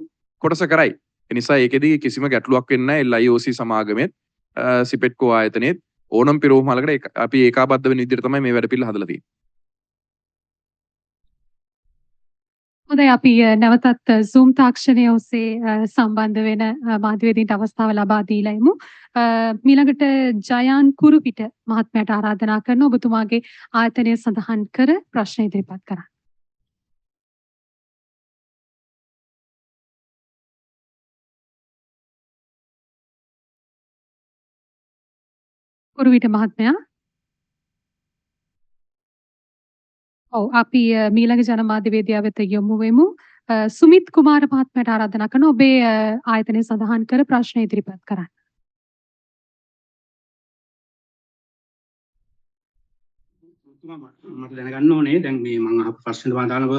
කොටස කරයි. ඒ නිසා ඒකෙදී කිසිම ගැටලුවක් වෙන්නේ නැහැ LIOC සමාගමෙත් සිපෙට්කෝ ආයතනෙත් ඕනම් පිරෝහමලකට අපි ඒකාබද්ධ වෙන විදිහට තමයි මේ වැඩ පිළිවෙල හදලා තියෙන්නේ. හොඳයි අපි නැවතත් Zoom තාක්ෂණය ඔස්සේ සම්බන්ධ වෙන මාධ්‍යවේදීන්ට අවස්ථාව ලබා දීලා ඉමු. මීළඟට ජයන් කුරුපිට මහත්මයාට ආරාධනා කරන ඔබතුමාගේ ආයතනය සඳහන් කර ප්‍රශ්න ඉදිරිපත් කරන්න. කුරුවිට මහත්මයා ඔව් අපි මීළඟ ජනමාධ්‍යවේදියා වෙත යොමු වෙමු. සුමිත් කුමාර මහත්මයාට ආරාධනා කරන ඔබේ ආයතනය සඳහන් කර ප්‍රශ්න ඉදිරිපත් කරන්න. මට දැනගන්න ඕනේ දැන් මේ මම අහපු ප්‍රශ්න දානව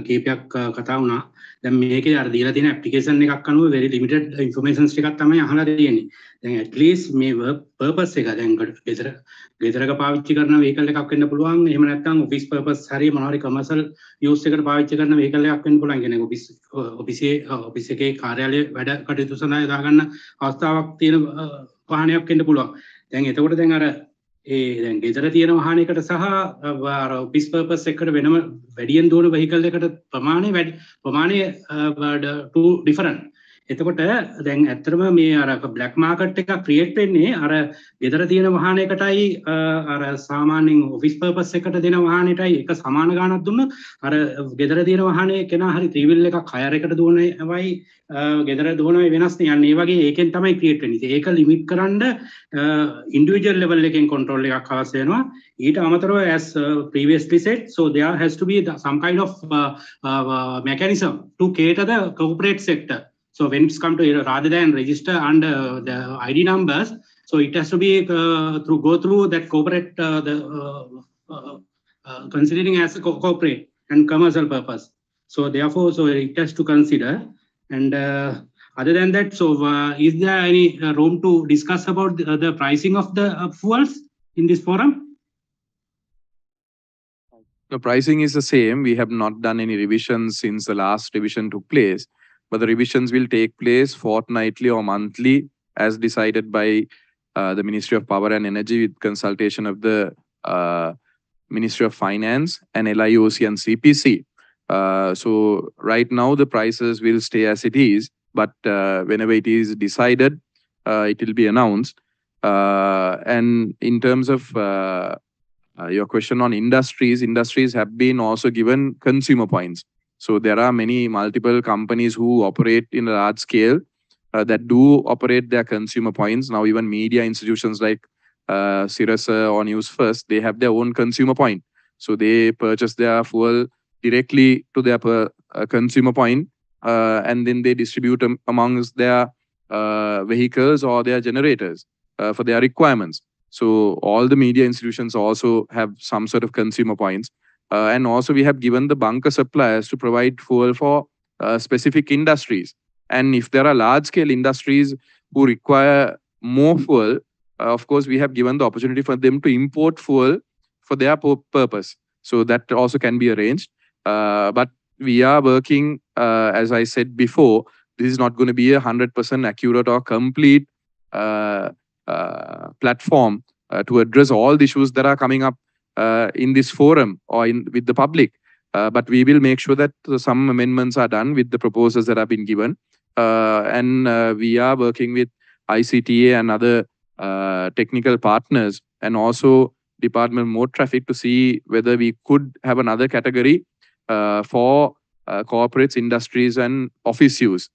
කීපයක් කතා වුණා. දැන් මේකේ අර දීලා තියෙන ඇප්ලිකේෂන් එකක් අනුව very limited informations ටිකක් තමයි අහලා තියෙන්නේ. දැන් at least මේ work purpose එක දැන් ගෙදරක පාවිච්චි කරන vehicle එකක් වෙන්න පුළුවන්. එහෙම නැත්නම් office purpose හරි මොනවා හරි commercial use එකට පාවිච්චි කරන vehicle එකක් වෙන්න පුළුවන්. කියන්නේ office එකේ කාර්යාලයේ වැඩ කටයුතු සඳහා යොදා ගන්න අවස්ථාවක් තියෙන වාහනයක් වෙන්න පුළුවන්. දැන් එතකොට දැන් අර දැන් ගෙදර තියෙන වාහනයකට සහ ඔෆිස් පර්පස් එකකට වෙනම වැඩියෙන් දුවන වෙහිකල් එකට ප්‍රමාණය two different. එතකොට දැන් ඇත්තටම මේ අර බ්ලැක් මාකට් එක ක්‍රියේට් වෙන්නේ අර ගෙදර තියෙන වාහනයකටයි අර සාමාන්‍යයෙන් ඔෆිස් පර්පස් එකට දෙන වාහනයටයි එක සමාන ගාණක් දුන්නොත් අර ගෙදර තියෙන වාහනේ කෙනා හරි ත්‍රිවිල් එකක් හයර් එකට දුවනවයි ගෙදර දුවනවයි වෙනස් නේ. යන්නේ ඒ වගේ ඒකෙන් තමයි ක්‍රියේට් වෙන්නේ. ඉතින් ඒක ලිමිට් කරන්න ඉන්ඩිවිජුවල් ලෙවල් එකෙන් කන්ට්‍රෝල් එකක් අවශ්‍ය වෙනවා. ඊට අමතරව as previously said, so there has to be some kind of mechanism to cater the corporate sector. So when it's come to rather than register under the ID numbers, so it has to be go through that corporate considering as a corporate and commercial purpose. So therefore, so it has to consider. And other than that, so is there any room to discuss about the pricing of the fuels in this forum? The pricing is the same. We have not done any revisions since the last revision took place. But the revisions will take place fortnightly or monthly as decided by the Ministry of Power and Energy with consultation of the Ministry of Finance and LIOC and CPC. So right now the prices will stay as it is, but whenever it is decided, it will be announced. And in terms of your question on industries have been also given consumer points. So there are multiple companies who operate in a large scale that do operate their consumer points. Now even media institutions like Sirasa or News First, they have their own consumer point. So they purchase their fuel directly to their consumer point and then they distribute amongst their vehicles or their generators for their requirements. So all the media institutions also have some sort of consumer points. And also we have given the bunker suppliers to provide fuel for specific industries. And if there are large scale industries who require more fuel, of course, we have given the opportunity for them to import fuel for their purpose. So that also can be arranged. But we are working, as I said before, this is not going to be 100% accurate or complete platform to address all the issues that are coming up in this forum or with the public. But we will make sure that some amendments are done with the proposals that have been given. And we are working with ICTA and other technical partners and also Department of Motor Traffic to see whether we could have another category for corporates, industries, and office use.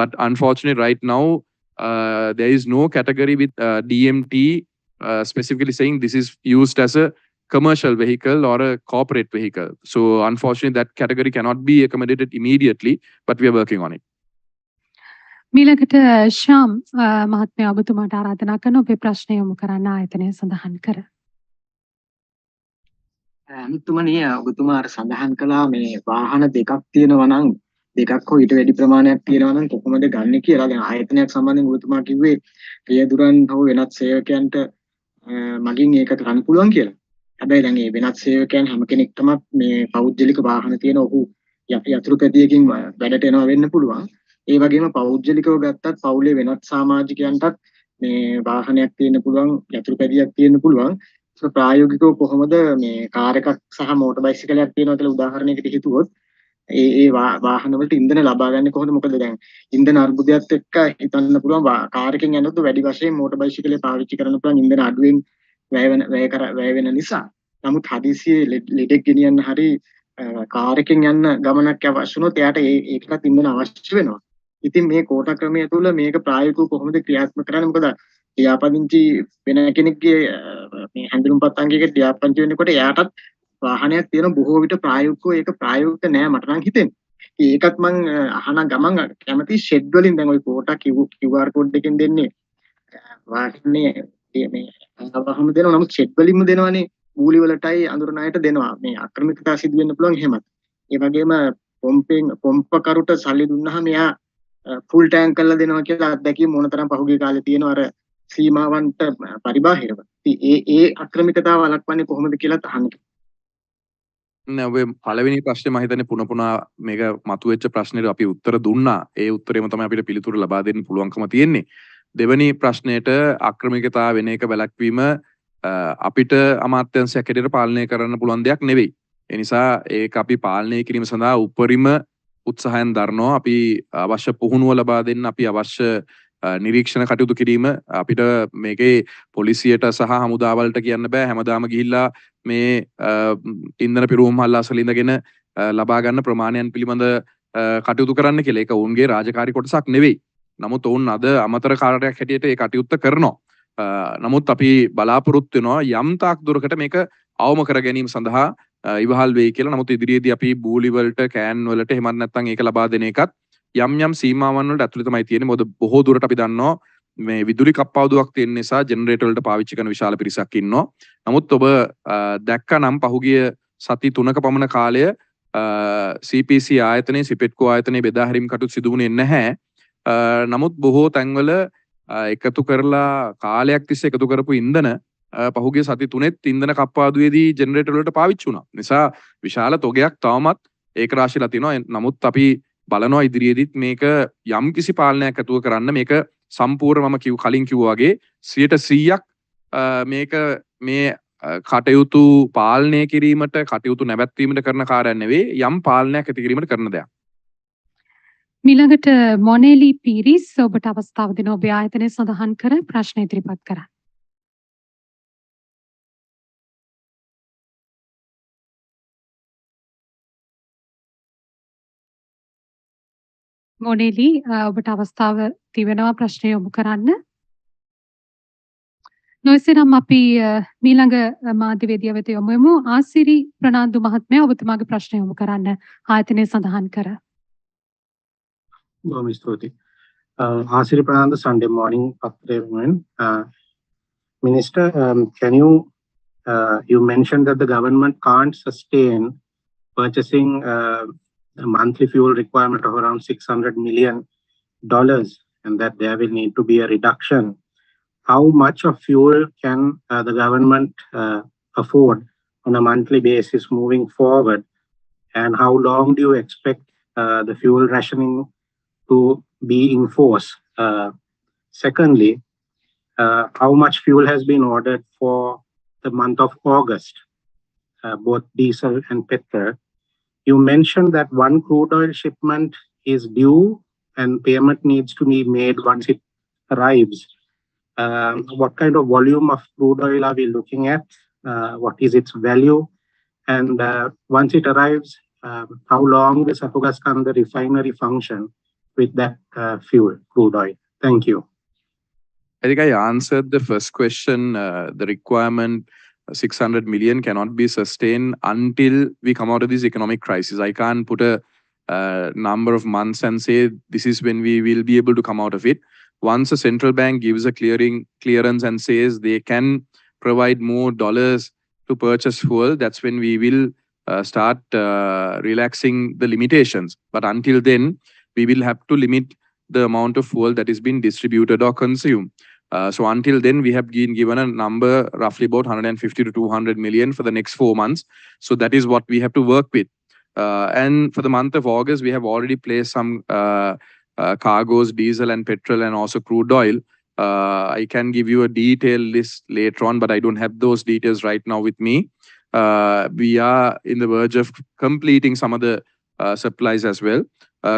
But unfortunately, right now, there is no category with DMT specifically saying this is used as a commercial vehicle or a corporate vehicle. So unfortunately, that category cannot be accommodated immediately, but we are working on it. මීළඟට ශාම් මහත්මයා ඔබතුමාට ආරාධනා කරන ඔබේ ප්‍රශ්නය යොමු කරන්න ආයතනය සඳහන් කර. අනුතුමනි ඔබතුමා අර සඳහන් කළා මේ වාහන දෙකක් තියෙනවා නම් දෙකක් හෝ ඊට වැඩි ප්‍රමාණයක් තියෙනවා නම් කොහොමද ගන්නෙ කියලා. දැන් ආයතනයක් සම්බන්ධයෙන් ඔබතුමා කිව්වේ රියදුරන් හෝ වෙනත් සේවකයන්ට මගින් ඒක කරන්න පුළුවන් කියලා. හැබැයි දැන් මේ වෙනත් සේවකයන් හැම කෙනෙක්ටම මේ පෞද්ගලික වාහන තියෙන ඔහු යතුරුපැදියකින් වැඩට එනවා වෙන්න පුළුවන්. ඒ වගේම පෞද්ගලිකව ගත්තත් පවුලේ වෙනත් සමාජිකයන්ටත් මේ වාහනයක් තියෙන්න පුළුවන්, යතුරුපැදියක් තියෙන්න පුළුවන්. ඒක ප්‍රායෝගිකව කොහොමද මේ කාර් එකක් සහ මෝටර් බයිසිකලයක් තියෙනවා කියලා උදාහරණයකට හිතුවොත් ඒ වාහන වලට ඉන්ධන ලබා ගන්න කොහොමද? මොකද දැන් ඉන්ධන අර්බුදයත් එක්ක හිතන්න පුළුවන් කාර් එකෙන් යනකොට වැඩි වශයෙන් මෝටර් බයිසිකලේ පාවිච්චි කරන්න පුළුවන් ඉන්ධන අඩුවෙන් වැය වෙන නිසා. නමුත් හදිසියේ ලෙඩෙක් ගෙනියන්න හරි කාර් එකෙන් යන්න ගමනක් අවශ්‍ය වුණොත් එයාට ඒකටත් ඉන්ධන අවශ්‍ය වෙනවා. ඉතින් මේ කෝටා ක්‍රමය තුළ මේක ප්‍රායෝගිකව කොහොමද ක්‍රියාත්මක කරන්නේ? මොකද ලියාපදිංචි වෙන කෙනෙක්ගේ මේ හැඳුනුම්පත් අංගයකට ලියාපදිංචි වෙනකොට එයාටත් වාහනයක් තියෙන බොහෝ විට ප්‍රායෝගිකව ඒක ප්‍රායෝගික නෑ මට නම් හිතෙන්නේ. ඒකත් මං අහන ගමන් කැමති ෂෙඩ් වලින් දැන් ওই කෝටා QR කෝඩ් එකෙන් දෙන්නේ වාහනේ මේ අවහම දෙනවා. නමුත් ෂෙඩ් වලින්ම දෙනවනේ. ගූලි වලටයි අඳුරන අයට දෙනවා. මේ අක්‍රමිකතා සිදු වෙන්න පුළුවන් එහෙමත්. ඒ වගේම පොම්ප කරුට සල්ලි දුන්නාම එයා ෆුල් ටැංක් කරලා දෙනවා කියලා අත්දැකීම් මොනතරම් පහුගිය කාලේ තියෙනවා අර සීමාවන්ට පරිබාහිරව. ඉතින් ඒ අක්‍රමිකතාව වළක්වන්නේ කොහොමද කියලා අහන්න. නෑ ඔබේ පළවෙනි ප්‍රශ්නේ මම හිතන්නේ පුන මේක මතුවෙච්ච ප්‍රශ්නෙට අපි උත්තර දුන්නා. ඒ උත්තරේම තමයි අපිට පිළිතුරු ලබා දෙන්න පුළුවන්කම තියෙන්නේ. දෙවෙනි ප්‍රශ්නෙට අක්‍රමිකතාව වෙන එක වැළැක්වීම අපිට අමාත්‍යාංශයක් හැටියට පාලනය කරන්න පුළුවන් දෙයක් නෙවෙයි. ඒ නිසා ඒක අපි පාලනය කිරීම සඳහා උපරිම උත්සාහයෙන් දරනවා. අපි අවශ්‍ය පුහුණුව ලබා දෙන්න, අපි අවශ්‍ය නිරීක්ෂණ කටයුතු කිරීම අපිට මේකේ පොලිසියට සහ හමුදාවලට කියන්න බෑ හැමදාම ගිහිල්ලා මේ ඉන්ධන පිරුම් හල්ලාසල ඉඳගෙන ලබා ගන්න ප්‍රමාණයන් පිළිබඳ කටයුතු කරන්න කියලා. ඒක ඔවුන්ගේ රාජකාරී කොටසක් නෙවෙයි. නමුත් ඔවුන් අද අමතර කාර්යයක් හැටියට ඒ කටයුත්ත කරනවා. නමුත් අපි බලාපොරොත්තු වෙනවා යම් තාක් දුරකට මේක අවම කර ගැනීම සඳහා ඉවහල් වෙයි කියලා. නමුත් ඉදිරියේදී අපි බූලි වලට, කෑන් වලට එහෙමත් නැත්නම් ඒක ලබා දෙන එකත් යම් යම් සීමාවන් වලට ඇතුළේ තමයි තියෙන්නේ. මොකද බොහෝ දුරට අපි දන්නවා මේ විදුලි කප්පාදුවක් තියෙන නිසා ජෙනරේටර් වලට පාවිච්චි කරන විශාල පිරිසක් ඉන්නවා. නමුත් ඔබ දැක්කනම් පහුගිය සති 3ක පමණ කාලය CPC ආයතනයේ, සිපෙට්කෝ ආයතනයේ බෙදා හැරීම් කටයුතු සිදු වුණේ නැහැ. නමුත් බොහෝ තැන්වල එකතු කරලා කාලයක් තිස්සේ එකතු කරපු ඉන්ධන පහුගිය සති 3ෙත් ඉන්ධන කප්පාදුවේදී ජෙනරේටර් වලට පාවිච්චි වුණා. නිසා විශාල තොගයක් තවමත් ඒක රාශියලා තියෙනවා. නමුත් අපි බලනවා ඉදිරියේදීත් මේක යම් කිසි පාලනයක් ඇතුව කරන්න මේක සම්පූර්ණ මම කලින් කිව්වා වගේ 100%ක් මේක මේ කටයුතු පාලනය කිරීමට, කටයුතු නැවැත්වීමට කරන කාර්යයක් නෙවෙයි, යම් පාලනයක් ඇති කිරීමට කරන දෙයක්. මීළඟට මොනේලි පීරිස් ඔබට අවස්ථාව දෙන ඔබේ ආයතනය සඳහන් කර ප්‍රශ්න ඉදිරිපත් කරන්න. මොනේලි ඔබට අවස්ථාව තිබෙනවා ප්‍රශ්නය යොමු කරන්න. නොයසේනම් අපි මීළඟ මාධ්‍යවේදියා වෙත යොමු වෙමු. ආසිරි ප්‍රනාන්දු මහත්මයා ඔබතුමාගේ ප්‍රශ්නය යොමු කරන්න ආයතනය සඳහන් කර. බොහොම ස්තුතියි. ආසිරි Fernando, Sunday morning පත්‍රයෙන්. Minister, can you mentioned that the government can't sustain purchasing a monthly fuel requirement of around $600 million, and that there will need to be a reduction. How much of fuel can the government afford on a monthly basis moving forward, and how long do you expect the fuel rationing to be in force? Secondly, how much fuel has been ordered for the month of August, both diesel and petrol? You mentioned that one crude oil shipment is due and payment needs to be made once it arrives. What kind of volume of crude oil are we looking at? what is its value, and once it arrives, how long the Sapugaskanda refinery function with that fuel, crude oil. Thank you. I think I answered the first question. The requirement 600 million cannot be sustained until we come out of this economic crisis. I can't put a number of months and say this is when we will be able to come out of it. Once a central bank gives a clearance and says they can provide more dollars to purchase fuel, that's when we will start relaxing the limitations. But until then, we will have to limit the amount of fuel that is being distributed or consumed. So until then, we have been given a number roughly about 150 to 200 million for the next 4 months. So that is what we have to work with. And for the month of August, we have already placed some cargoes, diesel and petrol, and also crude oil. I can give you a detailed list later on, but I don't have those details right now with me. We are in the verge of completing some of the supplies as well.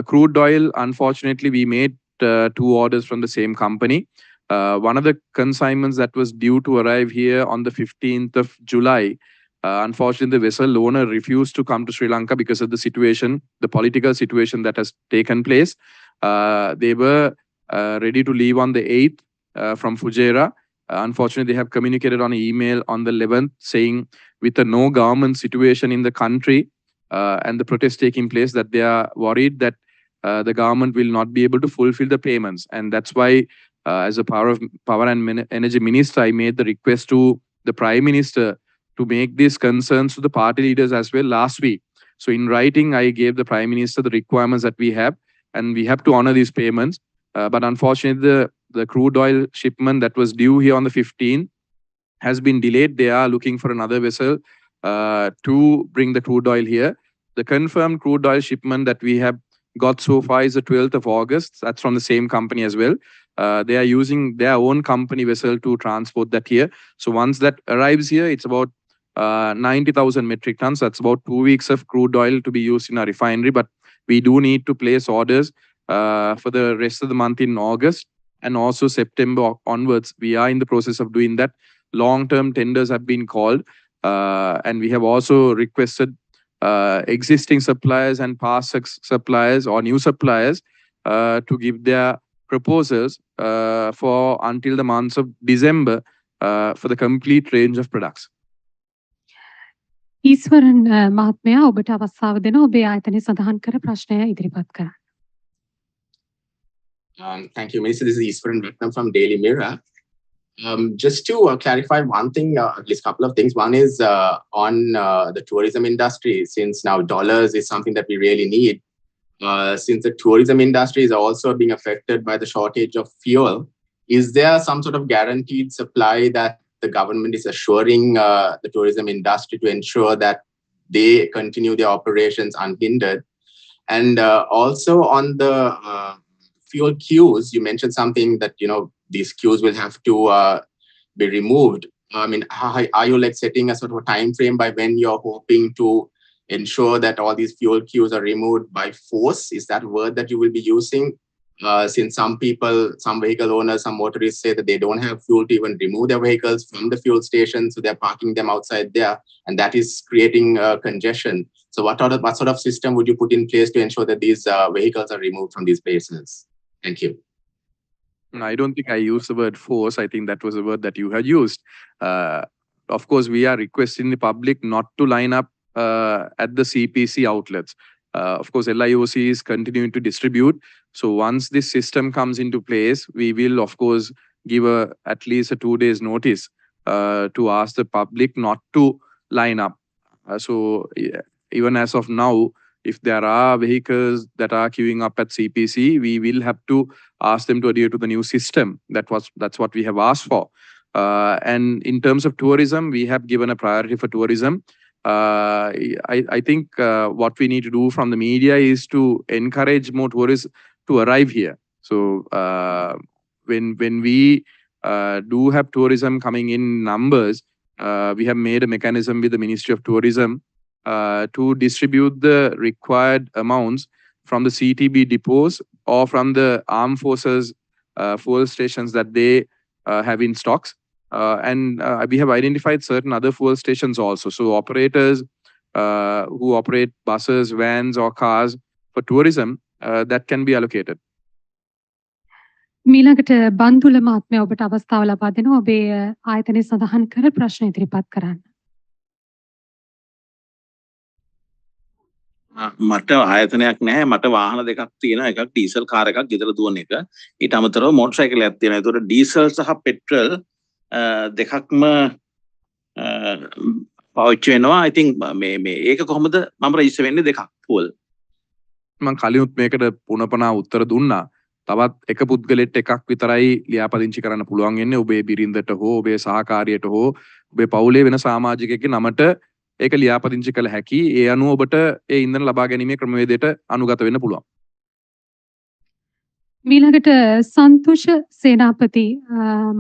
Crude oil, unfortunately, we made 2 orders from the same company. One of the consignments that was due to arrive here on the 15th of July, unfortunately, the vessel owner refused to come to Sri Lanka because of the situation, the political situation that has taken place. They were ready to leave on the 8th from Fujairah. Unfortunately, they have communicated on email on the 11th saying with a no government situation in the country and the protest taking place that they are worried that the government will not be able to fulfill the payments. And that's why as a power and energy minister, I made the request to the Prime Minister to make these concerns to the party leaders as well last week. So in writing, I gave the Prime Minister the requirements that we have, and we have to honor these payments. But unfortunately, the crude oil shipment that was due here on the 15th has been delayed. They are looking for another vessel to bring the crude oil here. The confirmed crude oil shipment that we have got so far is the 12th of August. That's from the same company as well. They are using their own company vessel to transport that here. So once that arrives here, it's about 90,000 metric tons. That's about 2 weeks of crude oil to be used in a refinery. But we do need to place orders for the rest of the month in August and also September onwards. We are in the process of doing that. Long-term tenders have been called, and we have also requested existing suppliers and past suppliers or new suppliers to give their proposals for until the months of December for the complete range of products. ඊස්වරන් මහත්මයා ඔබට අවස්ථාව දෙනවා ඔබේ ආයතනයේ සඳහන් කර ප්‍රශ්නය ඉදිරිපත් කරන්න. Thank you, Minister. This is Eastern Vietnam from Daily Mirror. Just to clarify one thing, at least a couple of things. One is on the tourism industry, since now dollars is something that we really need. Since the tourism industry is also being affected by the shortage of fuel, is there some sort of guaranteed supply that the government is assuring the tourism industry to ensure that they continue their operations unhindered? And also on the fuel queues, you mentioned something that, you know, these queues will have to be removed. I mean, are you like setting a sort of a time frame by when you're hoping to ensure that all these fuel queues are removed by force? Is that word that you will be using? Since some people, some vehicle owners, some motorists say that they don't have fuel to even remove their vehicles from the fuel station, so they're parking them outside there, and that is creating congestion. So what sort of system would you put in place to ensure that these vehicles are removed from these places? Thank you. I don't think I used the word force. I think that was a word that you had used. Of course, we are requesting the public not to line up at the CPC outlets. Of course, LIOC is continuing to distribute. So once this system comes into place, we will, of course, give at least a 2 days notice to ask the public not to line up. So even as of now, if there are vehicles that are queuing up at CPC, we will have to ask them to adhere to the new system. That's what we have asked for. And in terms of tourism, we have given a priority for tourism. I think what we need to do from the media is to encourage more tourists to arrive here. So when we do have tourism coming in numbers, we have made a mechanism with the Ministry of Tourism to distribute the required amounts from the CTB depots or from the armed forces fuel stations that they have in stocks. and we have identified certain other fuel stations also. So operators who operate buses, vans or cars for tourism, that can be allocated. මීළඟට බන්දුල මහත්මයා ඔබට අවස්ථාව ලබා දෙනවා ඔබේ ආයතනයේ සඳහන් කර ප්‍රශ්න ඉදිරිපත් කරන්න. මට ආයතනයක් නැහැ. මට වාහන දෙකක් තියෙනවා. එකක් ඩීසල් කාර් එකක් ගෙදර දුවන එක. ඊට අමතරව මෝටර් සයිකලයක් තියෙනවා. ඒතකොට ඩීසල් සහ පෙට්‍රල් දෙකක්ම පාවිච්චි වෙනවා. I think මේ ඒක කොහොමද මම රෙජිස්ටර් වෙන්නේ දෙකක් fuel. මම කලිනුත් මේකට පුනපනා උත්තර දුන්නා. තවත් එක පුද්ගලෙට එකක් විතරයි ලියාපදිංචි කරන්න පුළුවන් වෙන්නේ. ඔබේ බිරිඳට හෝ ඔබේ සහකාරියට හෝ ඔබේ පවුලේ වෙන සමාජිකයෙක්ගේ නමට ඒක ලියාපදිංචි කළ හැකි. ඒ අනුව ඔබට ඒ ඉන්ධන ලබා ගැනීමේ ක්‍රමවේදයට අනුගත වෙන්න පුළුවන්. මීළඟට සන්තෝෂ සේනාපති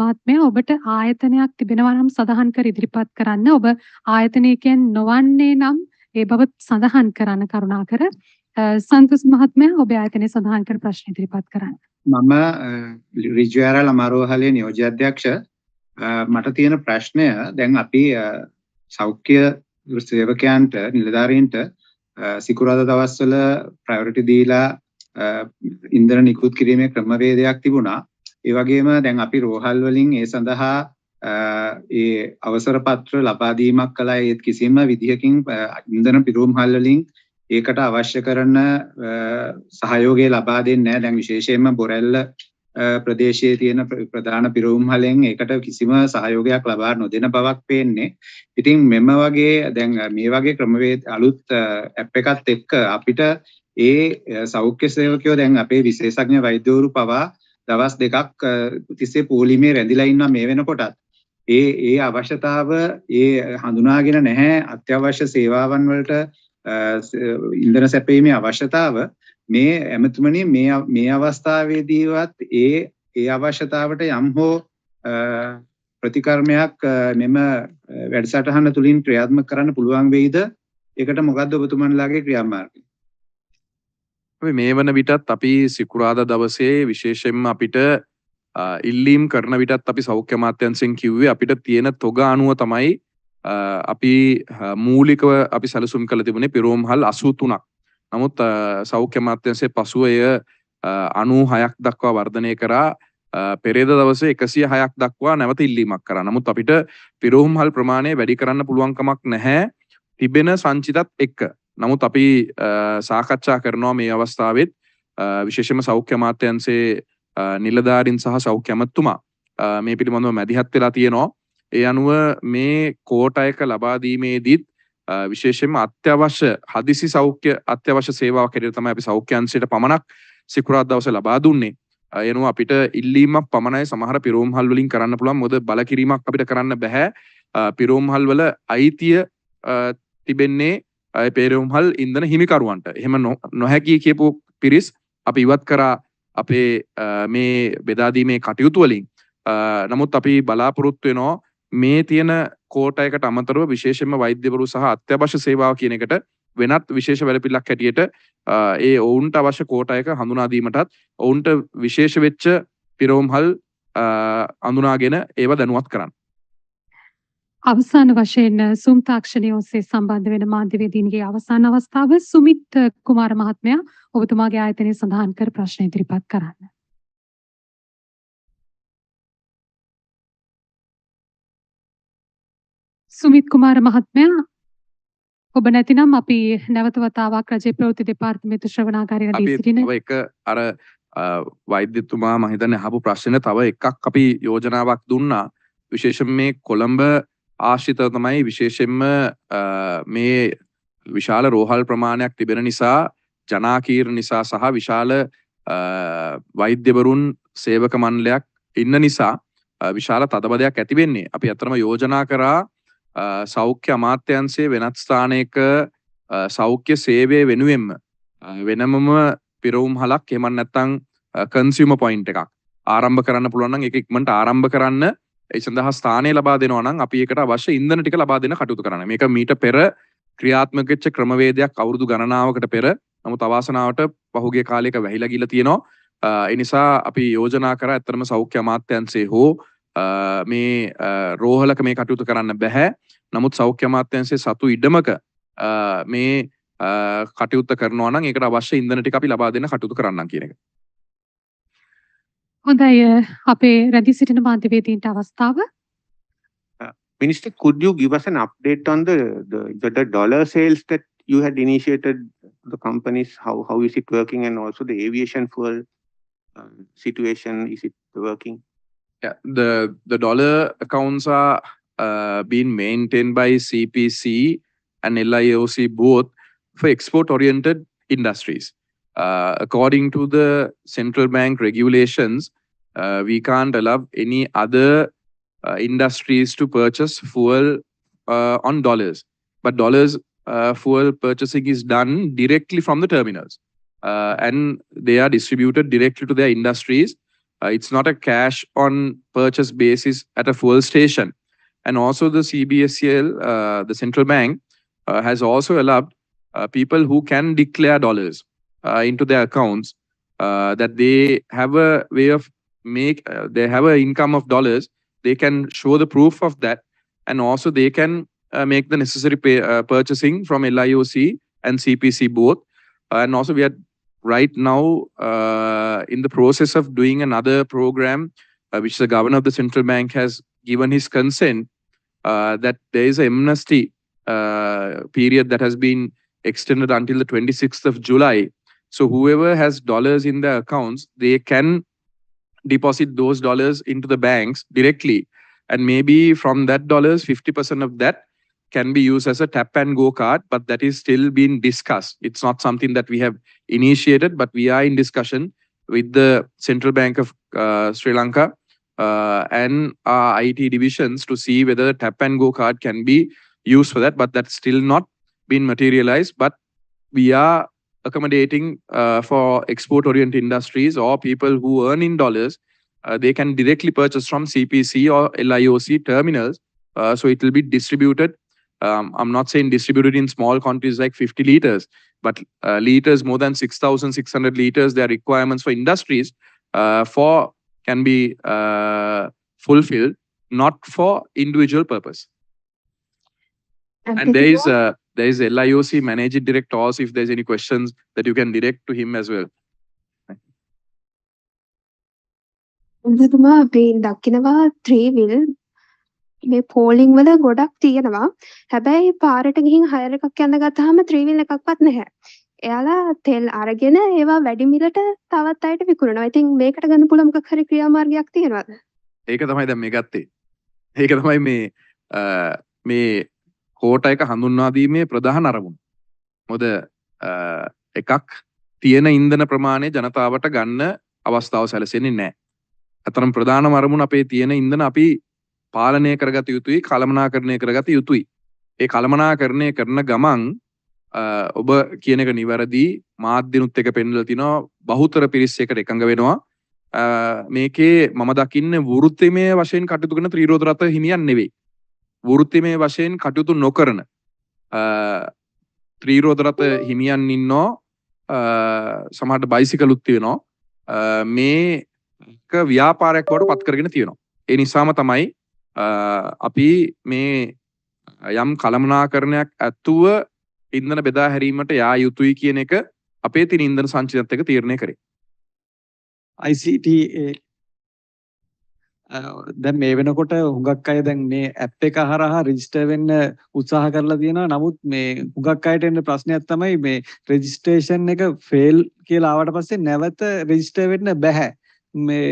මහත්මයා ඔබට ආයතනයක් තිබෙනවා නම් සඳහන් කර ඉදිරිපත් කරන්න. ඔබ ආයතනයකින් නොවන්නේ නම් ඒ බව සඳහන් කරන්න කරුණාකර. සන්තෝෂ මහත්මයා ඔබේ ආයතනයේ සඳහන් කර ප්‍රශ්න ඉදිරිපත් කරන්න. මම රිජුආරල් අමාරෝහලේ නියෝජ්‍ය අධ්‍යක්ෂ. මට තියෙන ප්‍රශ්නය දැන් අපි සෞඛ්‍ය සේවකයන්ට නිලධාරීන්ට සිකුරාදා දවස්වල ප්‍රයොරිටි දීලා ඉන්ධන නිකුත් කිරීමේ ක්‍රමවේදයක් තිබුණා. ඒ වගේම දැන් අපි රෝහල් වලින් ඒ සඳහා ඒ අවසර පත්‍ර ලබා දීමක් කළා. ඒත් කිසිම විදිහකින් ඉන්ධන පිරවුම්හල් වලින් ඒකට අවශ්‍ය කරන සහයෝගය ලබා දෙන්නේ නැහැ. දැන් විශේෂයෙන්ම බොරැල්ල ප්‍රදේශයේ තියෙන ප්‍රධාන පිරවුම්හලෙන් ඒකට කිසිම සහයෝගයක් ලබා නොදෙන බවක් පේන්නේ. ඉතින් මෙම වගේ දැන් මේ වගේ ක්‍රමවේද අලුත් ඇප් එකත් එක්ක අපිට ඒ සෞඛ්‍ය සේවකයෝ දැන් අපේ විශේෂඥ වෛද්‍යවරු පවා දවස් දෙකක් තිස්සේ පොලිමේ රැඳිලා ඉන්නවා මේ වෙනකොටත්. ඒ අවශ්‍යතාව ඒ හඳුනාගෙන නැහැ. අත්‍යවශ්‍ය සේවාවන් වලට ඉන්ධන සැපීමේ අවශ්‍යතාව මේ ඇමතුමනි මේ අවස්ථාවේදීවත් ඒ අවශ්‍යතාවට යම් හෝ ප්‍රතිකර්මයක් මෙම වැඩසටහන තුලින් ක්‍රියාත්මක කරන්න පුළුවන් වෙයිද? ඒකට මොකද්ද ඔබතුමන්ලාගේ ක්‍රියාමාර්ගය? මේ වන විටත් අපි සිකුරාදා දවසේ විශේෂයෙන්ම අපිට ඉල්ලීම් කරන විටත් අපි සෞඛ්‍ය අමාත්‍යාංශයෙන් කිව්වේ අපිට තියෙන තොග අනුව තමයි අපි මූලිකව අපි සැලසුම් කළ තිබුණේ පිරෝම්හල් 83ක්. නමුත් සෞඛ්‍ය අමාත්‍යාංශයේ පසුව එය 96ක් දක්වා වර්ධනය කරා. පෙරේද දවසේ 106ක් දක්වා නැවත ඉල්ලීමක් කරා. නමුත් අපිට පිරෝම්හල් ප්‍රමාණය වැඩි කරන්න පුළුවන් කමක් නැහැ තිබෙන සංචිතත් එක්ක. නමුත් අපි සාකච්ඡා කරනවා මේ අවස්ථාවෙත් විශේෂයෙන්ම සෞඛ්‍ය අමාත්‍යාංශයේ නිලධාරීන් සහ සෞඛ්‍ය අමාත්‍යතුමා මේ පිළිබඳව මැදිහත් වෙලා තියෙනවා. ඒ අනුව මේ කෝටයක ලබා දීමේදීත් විශේෂයෙන්ම අත්‍යවශ්‍ය හදිසි සෞඛ්‍ය අත්‍යවශ්‍ය සේවාවක් හැටියට තමයි අපි සෞඛ්‍ය අංශයට පමණක් සිකුරාදා දවසේ ලබා දුන්නේ. ඒ අනුව අපිට ඉල්ලීමක් පමණයි සමහර පිරෝම්හල් වලින් කරන්න පුළුවන්. මොකද බලකිරීමක් අපිට කරන්න බෑ. පිරෝම්හල් වල අයිතිය තිබෙන්නේ පිරෝම්හල් ඉන්ධන හිමිකරුවන්ට. එහෙම නොහැකි කියපු පිරිස් අපි ඉවත් කරා අපේ මේ බෙදා දීමේ කටයුතු වලින්. නමුත් අපි බලාපොරොත්තු වෙනවා මේ තියෙන කෝටයකට අමතරව විශේෂයෙන්ම වෛද්‍යවරු සහ අත්‍යවශ්‍ය සේවාව කියන එකට වෙනත් විශේෂ වැඩපිළිවෙලක් හැටියට ඒ ඔවුන්ට අවශ්‍ය කෝටයක හඳුනා දීමටත් ඔවුන්ට විශේෂ වෙච්ච පිරෝම්හල් අඳුනාගෙන ඒව දැනුවත් කරන්න. අවසාන වශයෙන් සුම් තාක්ෂණය ඔස්සේ සම්බන්ධ වෙන මාධ්‍යවේදීන්ගේ අවසාන අවස්ථාව සුමිත් කුමාර මහත්මයා ඔබතුමාගේ ආයතනයේ සඳහන් කර ප්‍රශ්න ඉදිරිපත් කරන්න. සුමිත් කුමාර මහත්මයා ඔබ නැතිනම් අපි නැවත වතාවක් රජයේ ප්‍රවෘත්ති දෙපාර්තමේන්තු ශ්‍රවණාගාරයට දී සිටින එක අර වෛද්‍යතුමා මම හිතන්නේ අහපු ප්‍රශ්නේ තව එකක් අපි යෝජනාවක් දුන්නා. විශේෂයෙන් මේ කොළඹ ආශ්‍රිතව තමයි විශේෂයෙන්ම මේ විශාල රෝහල් ප්‍රමාණයක් තිබෙන නිසා ජනාකීර්ණ නිසා සහ විශාල වෛද්‍යවරුන් සේවක මණ්ඩලයක් ඉන්න නිසා විශාල තදබදයක් ඇති වෙන්නේ. අපි අතරම යෝජනා කරා සෞඛ්‍ය අමාත්‍යාංශයේ වෙනත් ස්ථානයක සෞඛ්‍ය සේවය වෙනුවෙන්ම වෙනමම පිරවුම්හලක් එහෙම නැත්නම් කන්සියුමර් පොයින්ට් එකක් ආරම්භ කරන්න පුළුවන් නම් ඒක ඉක්මනට ආරම්භ කරන්න ඒ සඳහා ස්ථානය ලබා දෙනවා නම් අපි ඒකට අවශ්‍ය ඉන්ධන ටික ලබා දෙන්න කටයුතු කරනවා. මේක මීට පෙර ක්‍රියාත්මක වෙච්ච ක්‍රමවේදයක් අවුරුදු ගණනාවකට පෙර. නමුත් අවාසනාවට පහුගිය කාලයක වැහිලා ගිහිල්ලා තියෙනවා. ඒ නිසා අපි යෝජනා කරා ඇත්තටම සෞඛ්‍ය අමාත්‍යාංශයේ හෝ මේ රෝහලක මේ කටයුතු කරන්න බැහැ. නමුත් සෞඛ්‍ය අමාත්‍යාංශයේ සතු ඉඩමක මේ කටයුත්ත කරනවා නම් ඒකට අවශ්‍ය ඉන්ධන ටික අපි ලබා දෙන්න කටයුතු කරන්නම් කියන එක. හොඳයි අපේ රැඳී සිටින මාධ්‍යවේදීන්ට අවස්ථාව. Minister, could you give us an update on the dollar sales that you had initiated the companies? How is it working, and also the aviation fuel situation? Is it working? Yeah, the dollar accounts are being maintained by CPC and LIOC both for export-oriented industries. According to the central bank regulations, we can't allow any other industries to purchase fuel on dollars. But dollars fuel purchasing is done directly from the terminals. And they are distributed directly to their industries. It's not a cash on purchase basis at a fuel station. And also the CBSCL, the central bank, has also allowed people who can declare dollars into their accounts, that they have a way of they have an income of dollars. They can show the proof of that, and also they can make the necessary purchasing from LIOC and CPC both. And also we are right now in the process of doing another program, which the governor of the central bank has given his consent, that there is an amnesty period that has been extended until the 26th of July. So whoever has dollars in their accounts, they can deposit those dollars into the banks directly. And maybe from that dollars, 50% of that can be used as a tap and go card, but that is still being discussed. It's not something that we have initiated, but we are in discussion with the Central Bank of Sri Lanka and our IT divisions to see whether the tap and go card can be used for that, but that's still not been materialized. But we are accommodating for export-oriented industries or people who earn in dollars. They can directly purchase from CPC or LIOC terminals. So it will be distributed. I'm not saying distributed in small quantities like 50 liters, but liters more than 6,600 liters, their requirements for industries can be fulfilled, not for individual purpose. And there is LIOC managing director also, if there's any questions that you can direct to him as well. ඔබතුමා අපි දකිනවා ත්‍රීවිල් මේ පෝලිං වල ගොඩක් තියෙනවා. හැබැයි පාරට ගිහින් හයර් එකක් යන්න ගත්තාම ත්‍රීවිල් එකක්වත් නැහැ. එයාලා තෙල් අරගෙන ඒවා වැඩි මිලට තවත් අයට විකුණනවා. ඉතින් මේකට ගන්න පුළුවන් මොකක් හරි ක්‍රියාමාර්ගයක් තියෙනවද? ඒක තමයි දැන් මේ ගත්තේ. ඒක තමයි මේ කෝටා එක හඳුන්වා දීමේ ප්‍රධාන අරමුණ. මොකද එකක් තියෙන ඉන්ධන ප්‍රමාණය ජනතාවට ගන්න අවස්ථාව සැලසෙන්නේ නැහැ. අතරම ප්‍රධානම අරමුණ අපේ තියෙන ඉන්ධන අපි පාලනය කරගත යුතුයි, කළමනාකරණය කරගත යුතුයි. ඒ කළමනාකරණය කරන ගමන් ඔබ කියන එක නිවැරදි. මාධ්‍යනුත් එක පෙන්වලා තිනවා බහුතර පිරිස් එකට එකඟ වෙනවා. මේකේ මම දකින්නේ වෘත්තිමය වශයෙන් කටයුතු කරන ත්‍රිරෝද රථ හිමියන් නෙවෙයි. වෘත්තිමය වශයෙන් කටයුතු නොකරන ත්‍රිරෝද රථ හිමියන් ඉන්නෝ. සමහරට බයිසිකලුත් තියෙනවා. මේක ව්‍යාපාරයක් බවට පත් කරගෙන තියෙනවා. ඒ නිසාම තමයි අපි මේ යම් කළමනාකරණයක් ඇතුව ඉන්ධන බෙදා හැරීමට යා යුතුයි කියන එක අපේ තියෙන ඉන්ධන සංචිතයත් එක්ක තීරණය කරේ. ICT දැන් මේ වෙනකොට හුඟක් අය දැන් මේ ඇප් එක හරහා රෙජිස්ටර් වෙන්න උත්සාහ කරලා තියෙනවා. නමුත් මේ හුඟක් අයට එන ප්‍රශ්නයක් තමයි මේ රෙජිස්ට්‍රේෂන් එක ෆේල් කියලා ආවට පස්සේ නැවත රෙජිස්ටර් වෙන්න බෑ. මේ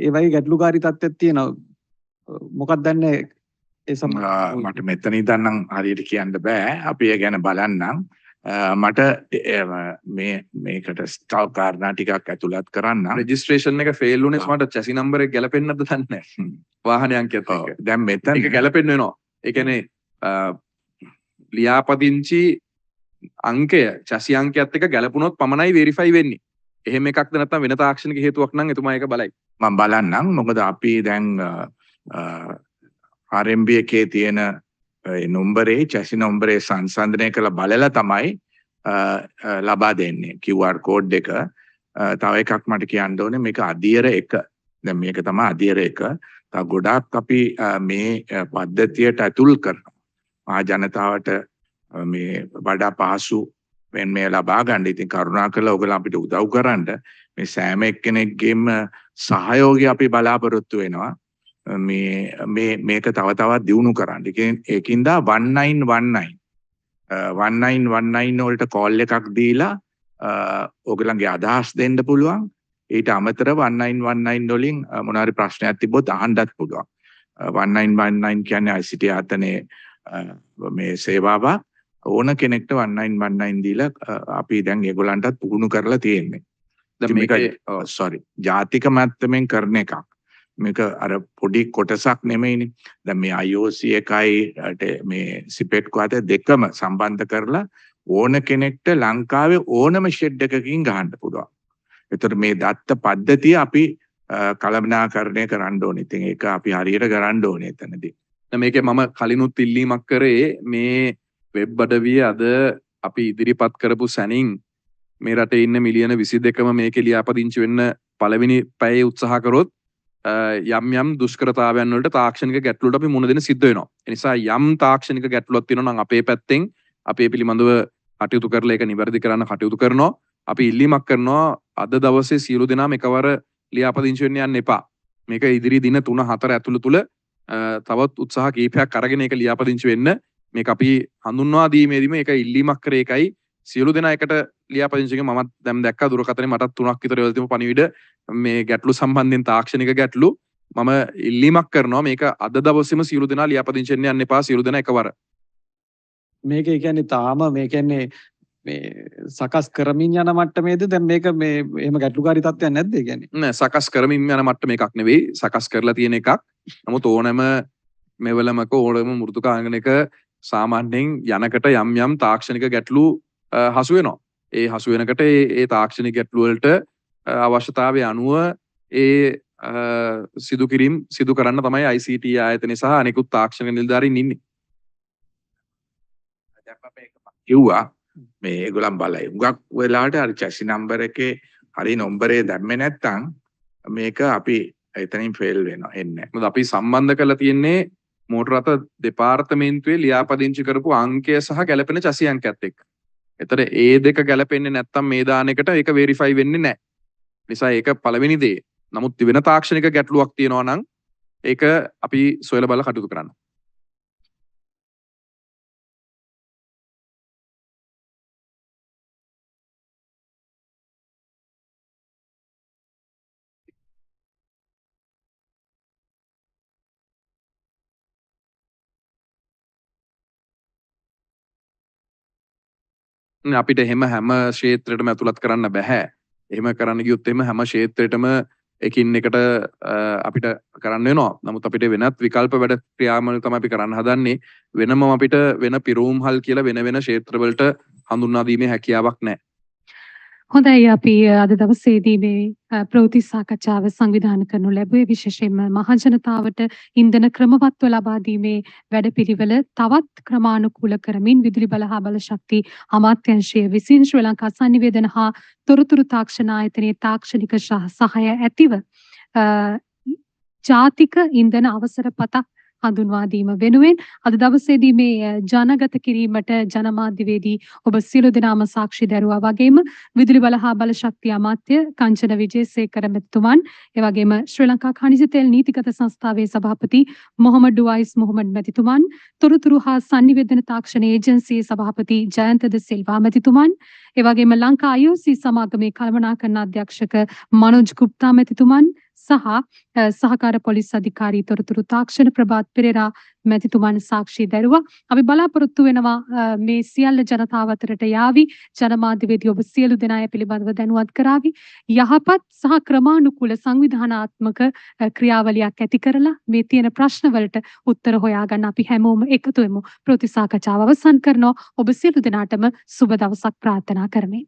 ඒ වගේ ගැටලුකාරී තත්ත්වයක් තියෙනවා. මොකක්ද දන්නේ ඒ සම්බන්ධව? මට මෙතන ඉඳන් නම් හරියට කියන්න බෑ. අපි ඒ ගැන බලන්නම්. මට මේකට ස්ටල් කාරණා ටිකක් ඇතුළත් කරන්න. රෙජිස්ට්‍රේෂන් එක ෆේල් වුණේ සමහරට චැසි නම්බර් එක ගැලපෙන්නේ නැද්ද දන්නේ නැහැ. වාහන අංකයත් එක්ක. දැන් මෙතන ඒක ගැලපෙන්න වෙනවා. ඒ කියන්නේ ලියාපදිංචි අංකය චැසි අංකයත් එක්ක ගැලපුණොත් පමණයි වෙරිෆයි වෙන්නේ. එහෙම එකක්ද නැත්නම් වෙන තාක්ෂණික හේතුවක් නම් එතුමා ඒක බලයි. මම බලන්නම්. මොකද අපි දැන් RMB එකේ තියෙන නම්බරේ චැසි නම්බරේ සංසන්දනය කරලා බලලා තමයි ලබා දෙන්නේ QR කෝඩ් එක. තව එකක් මට කියන්න ඕනේ මේක අධීර 1. දැන් මේක තමයි අධීර 1. තව ගොඩාක් අපි මේ පද්ධතියට ඇතුල් කරනවා. මහා ජනතාවට මේ වඩා පහසු මේ ලබා ගන්න. ඉතින් කරුණාකරලා ඔයගොල්ලෝ අපිට උදව් කරන්න. මේ සෑම එක්කෙනෙක්ගේම සහයෝගය අපි බලාපොරොත්තු වෙනවා. මේක තව තවත් දියුණු කරන්න. ඒකින්ද 1919 1919 වලට කෝල් එකක් දීලා ඔයගලන්ගේ අදහස් දෙන්න පුළුවන්. ඊට අමතරව 1919 වලින් මොනාරි ප්‍රශ්නයක් තිබ්බොත් අහන්නත් පුළුවන්. 1919 කියන්නේ ICT ආයතනයේ මේ සේවාව ඕන කෙනෙක්ට 1919 දීලා අපි දැන් ඒගොල්ලන්ටත් පුහුණු කරලා තියෙන්නේ. දැන් මේක ජාතික මට්ටමින් කරන එකක්. මේක අර පොඩි කොටසක් නෙමෙයිනේ. දැන් මේ IOC එකයි මේ සිපෙට්කෝ අතර දෙකම සම්බන්ධ කරලා ඕන කෙනෙක්ට ලංකාවේ ඕනම ෂෙඩ් එකකින් ගහන්න පුළුවන්. ඒතර මේ දත්ත පද්ධතිය අපි කළමනාකරණය කරන්න ඕනේ. ඉතින් ඒක අපි හරියට කරන්න ඕනේ එතනදී. දැන් මේකේ මම කලිනුත් ඉල්ලීමක් කරේ මේ වෙබ් අඩවිය අද අපි ඉදිරිපත් කරපු සැනින් මේ රටේ ඉන්න මිලියන 22ම මේකේ ලියාපදිංචි වෙන්න පළවෙනි පැයේ උත්සාහ කරොත් යම් යම් දුෂ්කරතාවයන් වලට තාක්ෂණික ගැටලුවට අපි මුහුණ දෙන්න සිද්ධ වෙනවා. ඒ නිසා යම් තාක්ෂණික ගැටලුවක් තියෙනවා නම් අපේ පැත්තෙන් අපි ඒ පිළිබඳව කටයුතු කරලා ඒක නිවැරදි කරන්න කටයුතු කරනවා. අපි ඉල්ලීමක් කරනවා අද දවසේ සියලු දෙනාම එකවර ලියාපදිංචි වෙන්න යන්න එපා. මේක ඉදිරි දින 3-4 ඇතුළත තුල තවත් උත්සාහ කීපයක් අරගෙන ඒක ලියාපදිංචි වෙන්න. මේක අපි හඳුන්වා දීමේදීම ඒක ඉල්ලීමක් කරේ එකයි සියලු දෙනා එකට ලියාපදිංචි එක මමත් දැන් දැක්කා දුරකථනේ මටත් 3ක් විතර වෙලා තිබු පණිවිඩ මේ ගැටලු සම්බන්ධයෙන් තාක්ෂණික ගැටලු මම ඉල්ලීමක් කරනවා මේක අද දවසේම සියලු දෙනා ලියාපදිංචි වෙන්න යන්න එපා සියලු දෙනා එකවර. මේක කියන්නේ තාම මේ කියන්නේ මේ සකස් කරමින් යන මට්ටමේද දැන් මේක මේ එහෙම ගැටලුකාරී තත්ත්වයක් නැද්ද ඒ කියන්නේ? නෑ සකස් කරමින් යන මට්ටම එකක් නෙවෙයි සකස් කරලා තියෙන එකක්. නමුත් ඕනෑම මෙවලමක ඕනෑම මෘදුකාංගනයක සාමාන්‍යයෙන් යනකට යම් යම් තාක්ෂණික ගැටලු හසු වෙනවා. ඒ හසු වෙනකට ඒ තාක්ෂණික ගැටලු වලට අවශ්‍යතාවය අනුව ඒ සිදු කිරීම සිදු කරන්න තමයි ICT ආයතනය සහ අනෙකුත් තාක්ෂණික නිලධාරීන් ඉන්නේ. කිව්වා මේ ඒගොල්ලන් බලයි. උගක් වෙලාවට අර චැසි නම්බර් එකේ හරි නම්බරේ දැම්මේ නැත්නම් මේක අපි එතනින් ෆේල් වෙනවා එන්නේ. මොකද අපි සම්බන්ධ කරලා තියෙන්නේ මෝටර රථ දෙපාර්තමේන්තුවේ ලියාපදිංචි කරපු අංකය සහ ගැලපෙන චැසි අංකයත් එක්ක. ඒතර ඒ දෙක ගැලපෙන්නේ නැත්නම් මේ දාන එකට ඒක වෙරිෆයි වෙන්නේ නැහැ. නිසා ඒක පළවෙනි දේ. නමුත් වෙන තාක්ෂණික ගැටලුවක් තියෙනවා නම් ඒක අපි සොයලා බලලා කටයුතු කරන්න. අපිට එහෙම හැම ක්ෂේත්‍රයකටම ඇතුළත් කරන්න බෑ. එහෙම කරන්න ගියොත් එහෙම හැම ක්ෂේත්‍රයකටම එකින් එකට අපිට කරන්න වෙනවා. නමුත් අපිට වෙනත් විකල්ප වැඩ ක්‍රියාමාර්ග තමයි අපි කරන්න හදන්නේ. වෙනම අපිට වෙන පිරෝම්හල් කියලා වෙන වෙන ක්ෂේත්‍රවලට හඳුන්වා දීමේ හැකියාවක් නැහැ. හොඳයි අපි අද දවසේදී මේ ප්‍රවෘත්ති සාකච්ඡාව සංවිධානය කරනු ලැබුවේ විශේෂයෙන්ම මහජනතාවට ඉන්ධන ක්‍රමවත්ව ලබා දීමේ වැඩපිළිවෙල තවත් ක්‍රමානුකූල කරමින් විදුලි බල හා බල ශක්ති අමාත්‍යාංශය විසින් ශ්‍රී ලංකා සංනිවේදන හා තොරතුරු තාක්ෂණ ආයතනයේ තාක්ෂණික සහාය ඇතිව ජාතික ඉන්ධන අවසර පතක් හඳුන්වා දීම වෙනුවෙන් අද දවසේදී මේ ජනගත කිරීමට ජනමාධ්‍යවේදී ඔබ සියලු දෙනාම සාක්ෂි දරුවා වගේම විදුලි බල හා බල ශක්තිය අමාත්‍ය කංචන විජේසේකර මැතිතුමන් ඒ වගේම ශ්‍රී ලංකා khනිජ තෙල් නීතිගත සංස්ථාවේ සභාපති මොහමඩ් ඩුවයිස් මොහමඩ් මැතිතුමන් තොරතුරු හා සංනිවේදන තාක්ෂණ ඒජන්සියේ සභාපති ජයන්ත ද සිල්වා මැතිතුමන් ඒ වගේම ලංකා IOC සමාගමේ කළමනාකරණ අධ්‍යක්ෂක මනෝජ් ගුප්තා මැතිතුමන් සහ සහකාර පොලිස් අධිකාරී තොරතුරු තාක්ෂණ ප්‍රභාත් පෙරේරා මැතිතුමන් සාක්ෂි දරුවා. අපි බලාපොරොත්තු වෙනවා මේ සියල්ල ජනතාව අතරට යාවි. ජනමාධ්‍යවේදී ඔබ සියලු දෙනා පිළිබඳව දැනුවත් කරાવી. යහපත් සහ ක්‍රමානුකූල සංවිධානාත්මක ක්‍රියාවලියක් ඇති කරලා මේ තියෙන ප්‍රශ්න වලට උත්තර හොයාගන්න අපි හැමෝම එකතු වෙමු. ප්‍රතිසාකච්ඡාව අවසන් කරනවා. ඔබ සියලු දෙනාටම සුබ දවසක් ප්‍රාර්ථනා කරමි.